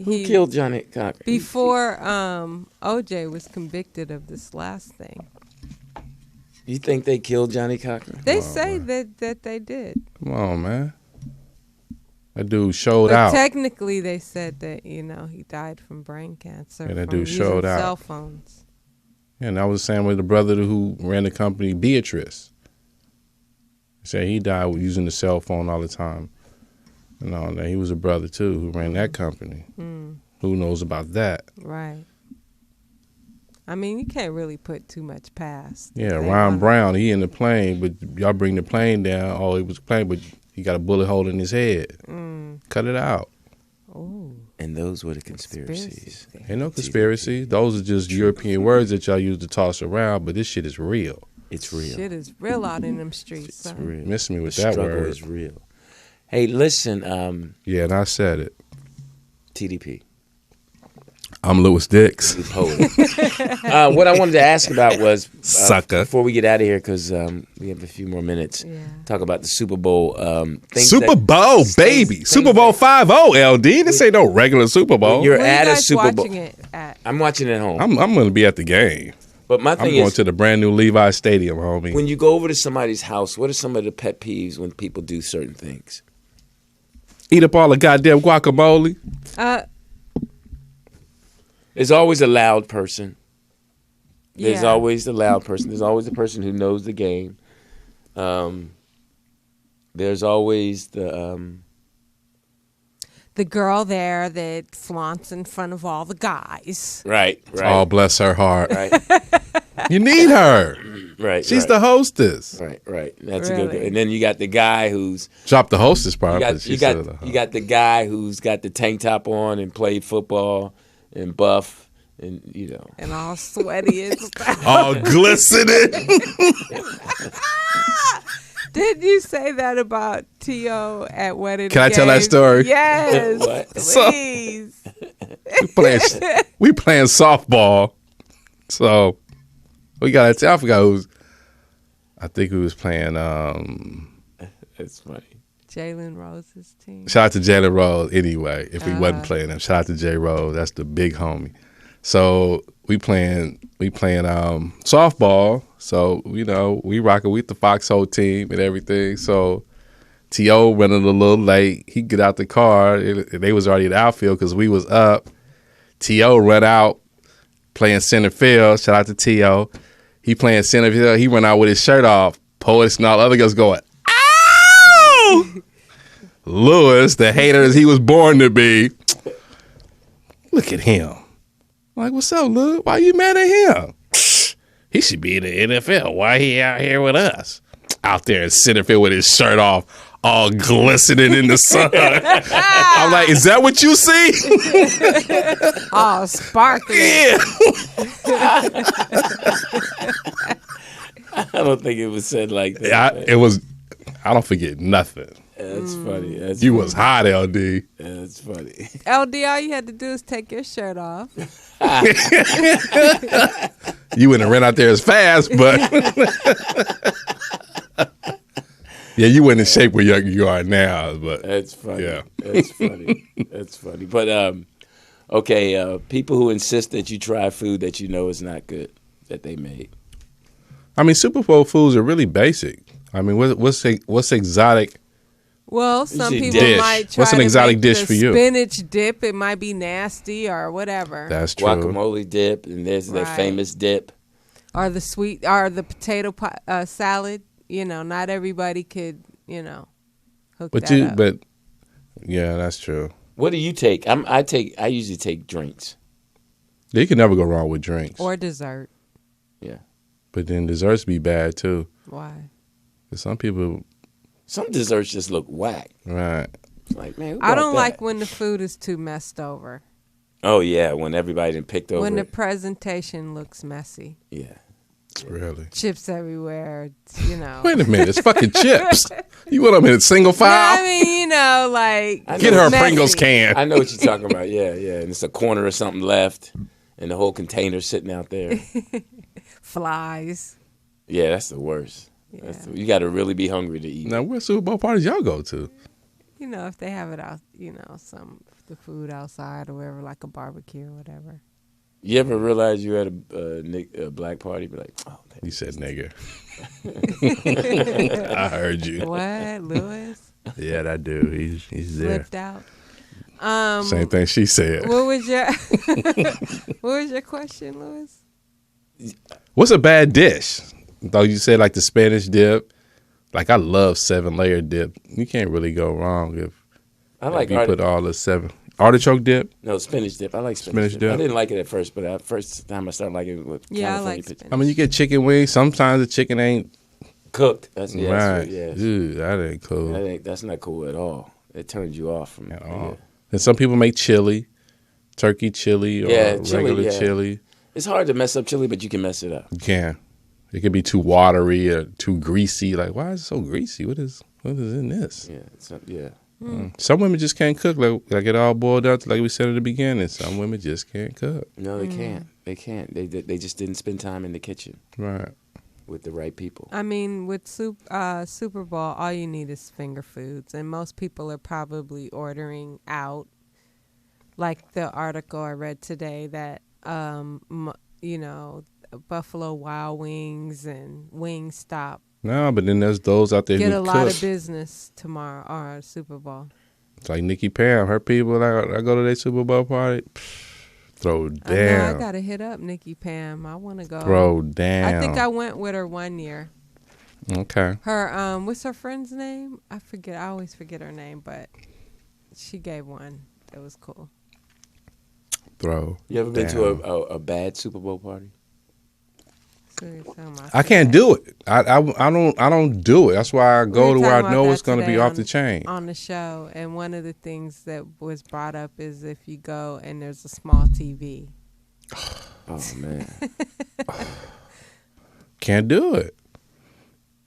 Who killed Johnny Cochran?
Before OJ was convicted of this last thing.
You think they killed Johnny Cochran?
They say that they did.
Come on, man. That dude showed
But
out.
technically, they said that he died from brain cancer.
Yeah, that
from
dude
using
showed out.
Cell phones.
Yeah, and I was saying with the brother who ran the company, Beatrice. He said he died using the cell phone all the time. And all that. He was a brother too who ran that company. Who knows about that?
Right. I mean, you can't really put too much past.
Yeah, Ron Brown, he in the plane, but y'all bring the plane down. Oh, he was playing, but he got a bullet hole in his head. Cut it out.
Oh.
And those were the conspiracies.
Ain't no conspiracy. Those are just European words that y'all use to toss around, but this shit is real.
It's real.
Shit is real out in them streets.
It's
son.
real.
Miss me with
the
that
struggle
word.
is real. Hey, listen.
Yeah, and I said it.
TDP.
I'm Lewis Dix.
What I wanted to ask about was
Sucker.
Before we get out of here, because we have a few more minutes.
Yeah.
Talk about the Super Bowl.
Super Bowl, baby. Super Bowl 5-0, LD. This ain't no regular Super Bowl.
You're
Where
at
you
a
guys
Super Bowl.
watching it at?
I'm watching it at home.
I'm going to be at the game.
But my thing
I'm going
is,
to the brand new Levi Stadium, homie.
when you go over to somebody's house, what are some of the pet peeves when people do certain things?
Eat up all the goddamn guacamole.
There's always a loud person. There's
Yeah.
always the loud person. There's always the person who knows the game. There's always the
girl there that flaunts in front of all the guys.
right.
Oh, bless her heart.
Right.
You need her.
Right.
She's the hostess.
Right. That's a good.
Really?
And then you got the guy who's
Drop the hostess part.
you got the guy who's got the tank top on and played football and buff and
And all sweaty and stuff.
all glistening.
Did you say that about T.O. at Wedding
Can I tell that
Games?
story?
Yes,
What?
please.
we playing softball. So we got I forgot who's. I think we was playing.
It's funny.
Jalen Rose's team.
Shout out to Jalen Rose. Anyway, if we wasn't playing them, shout out to J Rose. That's the big homie. So we playing softball. So we rocking with the Foxhole team and everything. So T.O. running a little late. He get out the car. They was already in the outfield because we was up. T.O. run out playing center field. Shout out to T.O. He playing center field. He run out with his shirt off. Poets and all the other guys going, ow! Lewis, the hater as he was born to be. Look at him. Like, what's up, Lewis? Why you mad at him? He should be in the NFL. Why he out here with us? Out there in center field with his shirt off, all glistening in the sun. I'm like, is that what you see?
Oh, sparkling.
Yeah.
I don't think it was said like that.
It was. I don't forget nothing.
That's funny.
You was hot, LD.
That's funny.
LD, all you had to do is take your shirt off.
You wouldn't ran out there as fast, but yeah, you weren't in shape where you are now. But
That's funny.
Yeah.
That's funny. That's funny. But okay, people who insist that you try food that you know is not good that they made.
I mean, Super Bowl foods are really basic. I mean, what's exotic?
Well, some
Usually
people
dish.
might try
What's an
to
exotic
make
dish
the
for you?
spinach dip. It might be nasty or whatever.
That's true.
Guacamole dip, and there's that
Right.
famous dip.
Or the potato salad. Not everybody could, hook
But
that up.
but yeah, that's true.
What do you take? I usually take drinks.
You can never go wrong with drinks.
Or dessert.
Yeah.
But then desserts be bad too.
Why?
'Cause some people,
Some desserts just look whack.
right?
It's like, man, who
I
bought
don't
that?
like when the food is too messed over.
Oh yeah, when everybody done picked over.
When the
it.
presentation looks messy.
Yeah.
Really?
Chips everywhere,
Wait a minute, it's fucking chips. You want them in a single
No,
file?
I mean,
I
Get
know
her a
messy.
Pringles can.
I know what you're talking about. Yeah, yeah. And it's a corner or something left, and the whole container sitting out there.
Flies.
Yeah, that's the worst.
Yeah.
You got to really be hungry to eat.
Now, what Super Bowl parties y'all go to?
If they have it out, the food outside or wherever, like a barbecue or whatever.
You ever realize you had a black party? Be like, oh, man.
You said nigga. I heard you.
What, Lewis?
Yeah, that dude. He's there.
Flipped out.
Same thing she said.
What was your question, Lewis?
What's a bad dish? Though you said like the Spanish dip. Like I love 7-layer dip. You can't really go wrong if you put all the 7. Artichoke dip?
No, spinach dip. I like spinach dip.
dip.
I didn't like it at first, but the first time I started liking it with
Yeah, I
California
like
pizza.
spinach.
I mean, you get chicken wings. Sometimes the chicken ain't
Cooked. That's
right.
Yeah.
Dude, that ain't cool
That's not cool at all. It turns you off from
at all.
Yeah.
And some people make chili, turkey chili or
Yeah, chili,
regular
yeah.
chili.
It's hard to mess up chili, but you can mess it up.
You can. It can be too watery or too greasy. Like, why is it so greasy? What is in this?
Yeah.
Some women just can't cook. Like it all boiled down to like we said at the beginning. Some women just can't cook.
No, they can't. They can't. They just didn't spend time in the kitchen
Right.
with the right people.
I mean, with Super Bowl, all you need is finger foods, and most people are probably ordering out. Like the article I read today that, Buffalo Wild Wings and Wingstop
No, but then there's those out there
get
who
a
cook.
lot of business tomorrow or Super Bowl.
It's like Nikki Pam. Her people, I go to their Super Bowl party, throw down.
I know I gotta hit up Nikki Pam. I want to go.
Throw down.
I think I went with her one year.
Okay.
Her what's her friend's name? I forget. I always forget her name, but she gave one. It was cool.
Throw.
You ever been
down.
to a bad Super Bowl party?
So you're talking about
I can't do it. I don't do it. That's why I go
We
to
were
where I
talking
know
about
it's
that
going to be
today
off the chain.
on the show, and one of the things that was brought up is if you go and there's a small TV.
Oh man.
Can't do it.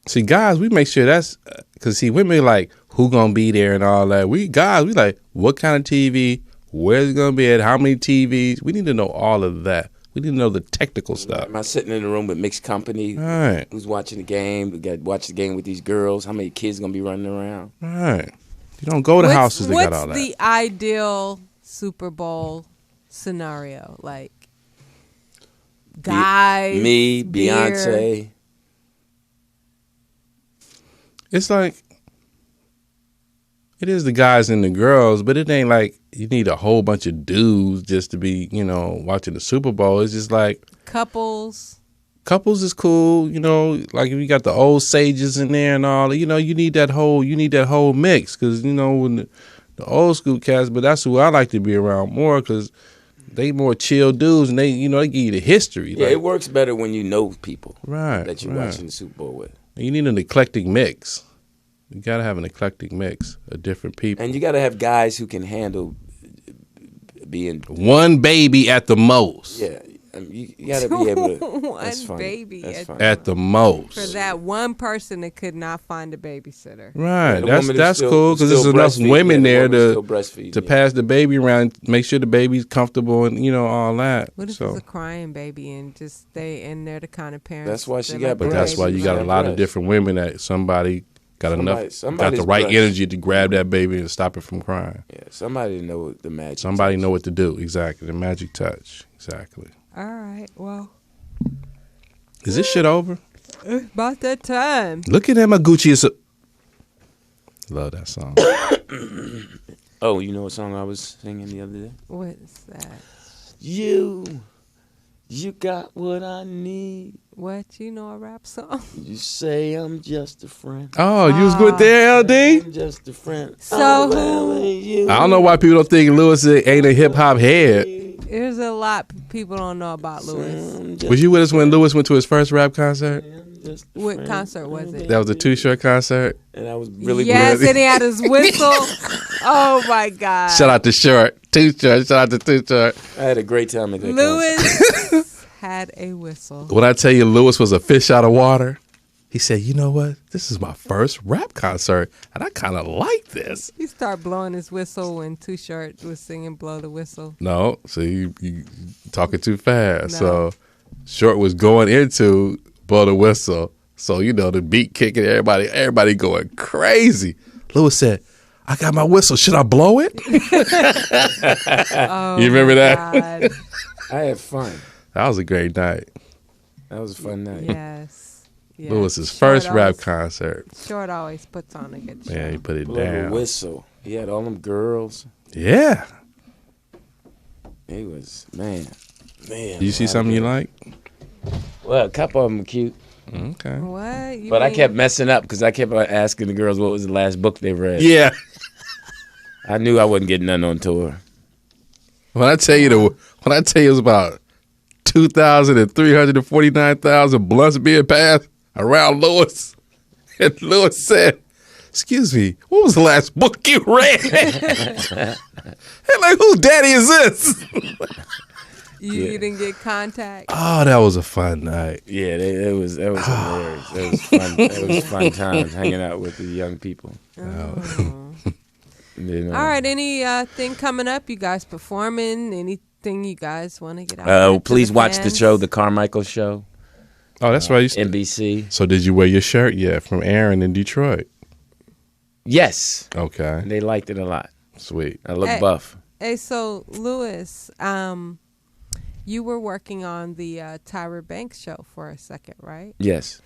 See, guys, we make sure that's because see, women like who gonna be there and all that. We like what kind of TV, Where's it going to be at? How many TVs? We need to know all of that. We need to know the technical stuff.
Am I sitting in a room with mixed company?
Right.
Who's watching the game? We got to watch the game with these girls. How many kids going to be running around?
Right. You don't go to houses that got all that.
What's the ideal Super Bowl scenario? Like, guys,
Me,
beer.
Beyonce.
It's like, it is the guys and the girls, but it ain't like you need a whole bunch of dudes just to be, watching the Super Bowl. It's just like
Couples
is cool, like if you got the old sages in there and all, you need that whole mix because, when the old school cats, but that's who I like to be around more because they more chill dudes and they give you the history.
Yeah, it works better when you know people that you're
right.
watching the Super Bowl with.
You need an eclectic mix. You got to have an eclectic mix of different people.
And you got to have guys who can handle being...
One baby at the most.
Yeah. You got to be able to...
One baby
at the most.
For that one person that could not find a babysitter.
Right.
Yeah,
that's cool because there's enough women there to pass the baby around, make sure the baby's comfortable and, all that.
What if it's a crying baby and just and they're the kind of parents...
That's why she
that
got
let the
But that's why you got a lot of different women that somebody got the right energy to grab that baby and stop it from crying.
Yeah, somebody know the magic.
Somebody know what to do. Exactly, the magic touch. Exactly.
All right, well.
Is this shit over?
About that time.
Look at him, my Gucci is. Love that song.
Oh, you know what song I was singing the other day?
What's that?
You got what I need.
What? You know a rap song?
You say I'm just a friend.
Oh, you was good there, LD?
I'm just a friend.
So
I don't know why people don't think Lewis ain't a hip hop head.
There's a lot people don't know about Lewis.
Was you with us when Lewis went to his first rap concert?
What concert was it?
That was a Too Short concert.
And I was really
Yes, and he had his whistle. Oh my God.
Shout out to Short. Too Short. Shout out to Too Short.
I had a great time at that concert.
Lewis had a whistle.
When I tell you Lewis was a fish out of water, he said, you know what? This is my first rap concert, and I kind of like this.
He started blowing his whistle when Too Short was singing Blow the Whistle.
No, so you talking too fast.
No.
So Short was going into Blow the Whistle. So, the beat kicking, everybody going crazy. Lewis said, I got my whistle. Should I blow it?
Oh,
you remember that?
God.
I had fun.
That was a great night.
That was a fun night.
Yes.
Lewis's first rap concert.
Short always puts on a good show.
Yeah, he put it
Blow the
down.
whistle. He had all them girls.
Yeah.
He was, man.
You see something you like?
Well, a couple of them were cute.
Okay.
What?
But I kept messing up because I kept asking the girls what was the last book they read.
Yeah.
I knew I wasn't getting none on tour.
When I tell you it was about 2,349,000 blunts being passed around Lewis, and Lewis said, "Excuse me, what was the last book you read?" And like, whose daddy is this?
You didn't get contact.
Oh, that was a fun night.
Yeah, it was hilarious. It was fun. It was fun times hanging out with the young people.
Oh.
You know.
All right, anything coming up? You guys performing? Anything you guys want to get out there?
Please watch the
fans?
show, The Carmichael Show.
Oh, that's right.
NBC.
So did you wear your shirt yet from Aaron in Detroit?
Yes.
Okay.
They liked it a lot.
Sweet.
I look buff.
Hey, so Lewis, you were working on the Tyra Banks show for a second, right?
Yes.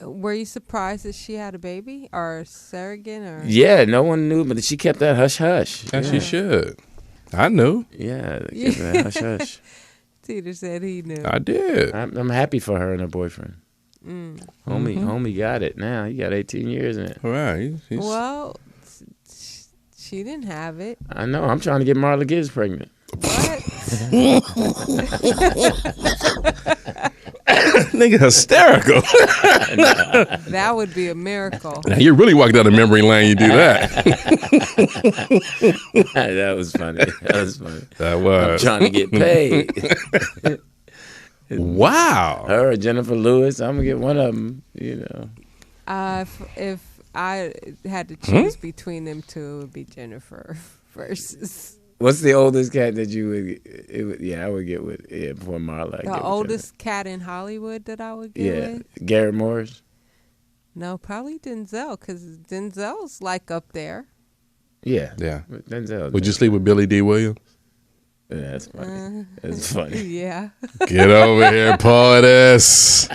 Were you surprised that she had a baby or surrogate? Or?
Yeah, no one knew, but she kept that hush hush.
As she should. I knew.
Yeah, they kept that hush hush.
Teeter said he knew.
I did.
I'm happy for her and her boyfriend. Homie got it now. He got 18 years in it.
All right.
Well, she didn't have it.
I know. I'm trying to get Marla Gibbs pregnant.
What?
Nigga hysterical.
That would be a miracle.
Now you really walk down the memory lane. You do that.
That was funny.
That was.
I'm trying to get paid.
Wow.
Her or Jennifer Lewis. I'm gonna get one of them.
If I had to choose between them two, it would be Jennifer versus
What's the oldest cat that you would? I would get with before Marla.
The oldest cat in Hollywood that I would get with?
Garrett Morris.
No, probably Denzel, because Denzel's like up there.
Yeah.
Denzel. Would you sleep with Billy D. Williams?
Yeah, that's funny. That's funny.
Yeah.
Get over here, poetess.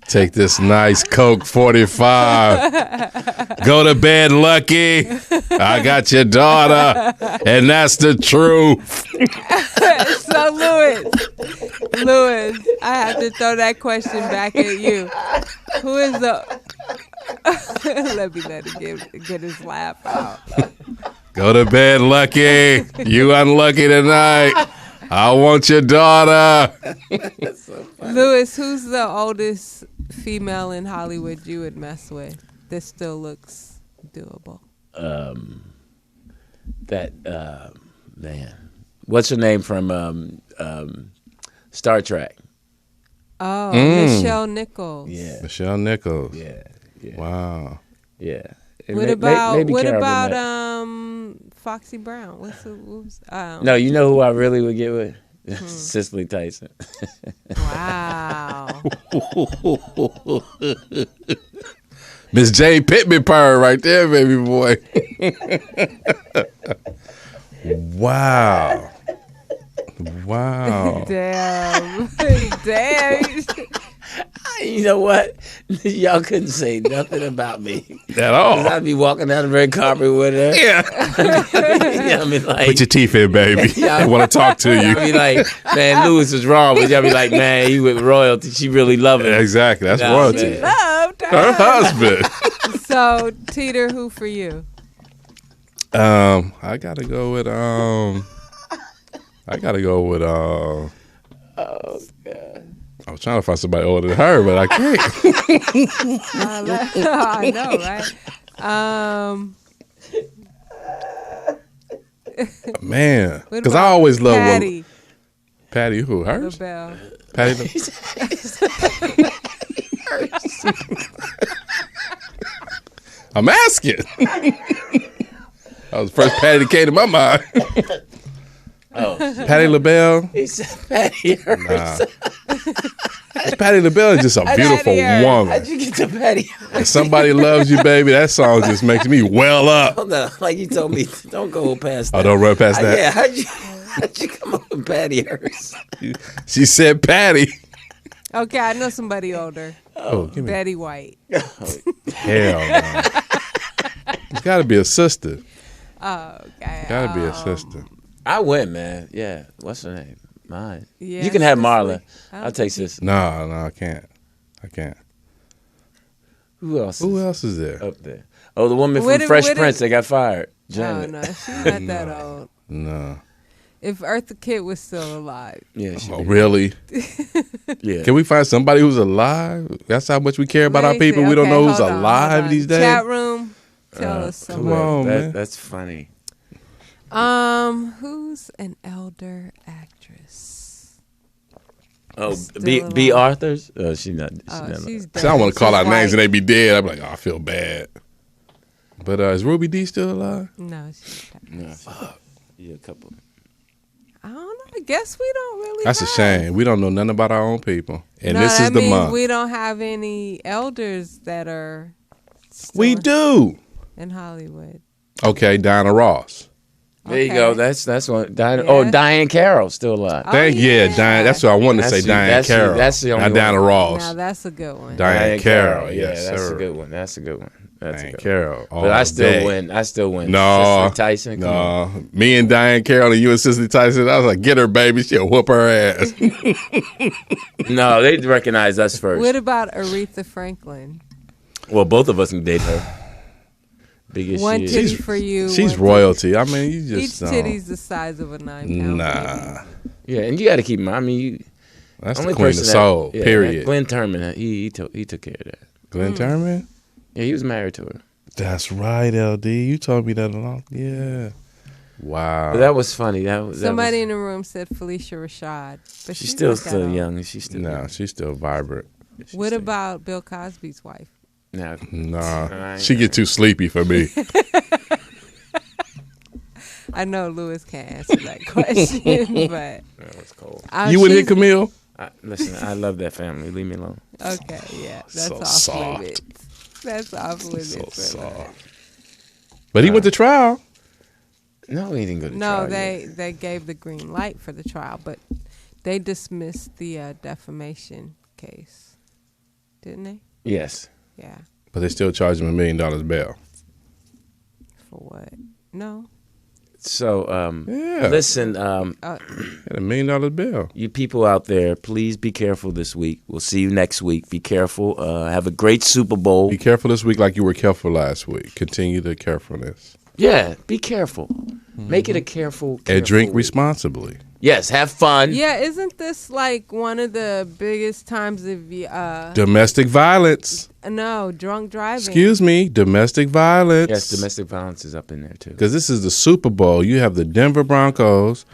Take this nice Coke 45. Go to bed, Lucky. I got your daughter, and that's the truth.
So, Lewis, I have to throw that question back at you. Who is the... let him get his laugh out.
Go to bed, Lucky. You unlucky tonight. I want your daughter.
So Lewis, who's the oldest female in Hollywood you would mess with that still looks doable?
Man. What's her name from Star Trek?
Oh, Michelle Nichols.
Yeah. Michelle Nichols.
Yeah.
Wow.
Yeah.
What about Foxy Brown?
No, you know who I really would get with? Cicely Tyson.
Wow.
Miss Jane Pittman purr right there, baby boy. Wow.
Damn.
You know what? Y'all couldn't say nothing about me
at all.
I'd be walking down the red carpet with her.
Yeah.
I mean, like,
put your teeth in, baby. I want to talk to you.
I mean, like, man, Lewis was wrong, but y'all be like, man, you with royalty. She really loved it.
Exactly. That's royalty.
She loved
her husband.
So, Teeter, who for you?
I gotta go with
Oh God.
I was trying to find somebody older than her, but I can't.
I know, right?
Man, because I always love
Patty.
Patty who? Hers?
LaBelle.
Patty I'm asking. That was the first Patty that came to my mind.
Oh,
Patty LaBelle.
He said Patty Hearst.
Nah. Patty LaBelle is just a beautiful woman.
How'd you get to Patty?
If somebody loves you, baby, that song just makes me well up.
Hold on, like you told me, don't go past that.
Oh, don't run past that.
Yeah, how'd you come up with Patty Hearst?
She said Patty.
Okay, I know somebody older. Betty White.
Hell no. It's got to be a sister.
Oh, okay.
Got to be a sister.
I win, man. Yeah. What's her name? Mine.
Yeah,
you can have
Cicely.
Marla. I'll take Cicely.
No, I can't.
Who else
is there?
Up there? Oh, the woman from Fresh Prince that got fired. Janet.
Oh, no, she's not that old.
No.
If Eartha Kitt was still alive.
Yeah.
Really?
Yeah.
Can we find somebody who's alive? That's how much we care about our people. We don't know who's alive these days.
Chat room. Tell us something.
Come on, man.
That's funny.
Who's an elder actress?
Oh, B. Arthur's? Oh, she's not.
She's dead.
See, I don't want to call out names and they be dead. I'm like, I feel bad. But is Ruby D still alive?
No, she's dead.
No, yeah, a couple.
I don't know. I guess we don't really.
That's a shame. We don't know nothing about our own people. And this is
that
the
means
month.
We don't have any elders that are.
We do.
In Hollywood.
Okay, Diana Ross.
There you go. That's one. Diane Carroll still alive.
Diane. That's what I wanted to say. Diane Carroll.
That's the only one.
Diana Ross.
Now that's a good one.
Diane Carroll.
Yeah,
Yes,
that's
sir.
a good one. That's a good one.
Diane Carroll.
But I still win.
No,
Cicely Tyson.
No, me and Diane Carroll and you and Cicely Tyson. I was like, get her, baby. She'll whoop her ass.
No, they recognize us first.
What about Aretha Franklin?
Well, both of us can date her. Biggest
one titty for you.
She's royalty. I mean, you just
each titty's the size of a 9-pound
Nah.
baby.
Yeah, and you got to keep in mind. I mean,
that's the queen of soul. Period.
Glenn Turman. He took care of that.
Glenn Turman.
Yeah, he was married to her.
That's right, LD. You told me that along. Yeah. Wow.
But that was funny.
Somebody in the room said Felicia Rashad, but she's
still
young.
young. She's still
she's still vibrant.
What about Bill Cosby's wife?
Nah, she get too sleepy for me.
I know Lewis can't answer that question, but
That was cold.
You wouldn't hit Camille?
Listen, I love that family. Leave me alone.
Okay, yeah, that's
So
off
soft.
limits. That's off limits.
So
for
soft.
that.
But he went to trial.
No, he didn't go to
No,
trial yet.
they gave the green light for the trial, but they dismissed the defamation case, didn't they?
Yes.
Yeah.
But they still charged him $1 million bail.
For what? No.
So,
Yeah.
listen,
Had $1 million bail.
you people out there, please be careful this week. We'll see you next week. Be careful. Have a great Super Bowl.
Be careful this week like you were careful last week. Continue the carefulness.
Yeah, be careful. Make it a careful
And drink
week.
responsibly.
Yes, have fun.
Yeah, isn't this like one of the biggest times of
Domestic violence.
no, drunk driving?
Excuse me, domestic violence.
Yes, domestic violence is up in there too.
Because this is the Super Bowl. You have the Denver Broncos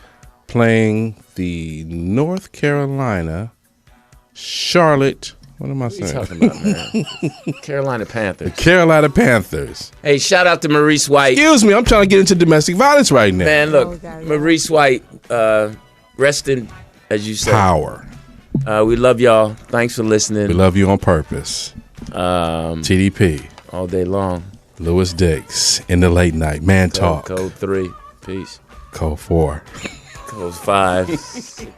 playing the North Carolina Charlotte. What am I
What are you
saying?
talking about, man? Carolina Panthers.
Carolina Panthers.
Hey, shout out to Maurice White.
Excuse me, I'm trying to get into domestic violence right now.
Man, look,
Oh, God, yeah.
Maurice White, rest in, as you said.
Power.
We love y'all. Thanks for listening.
We love you on purpose. TDP.
All day long.
Lewis Dix in the late night. Man talk.
Code 3. Peace.
Code 4.
Code 5.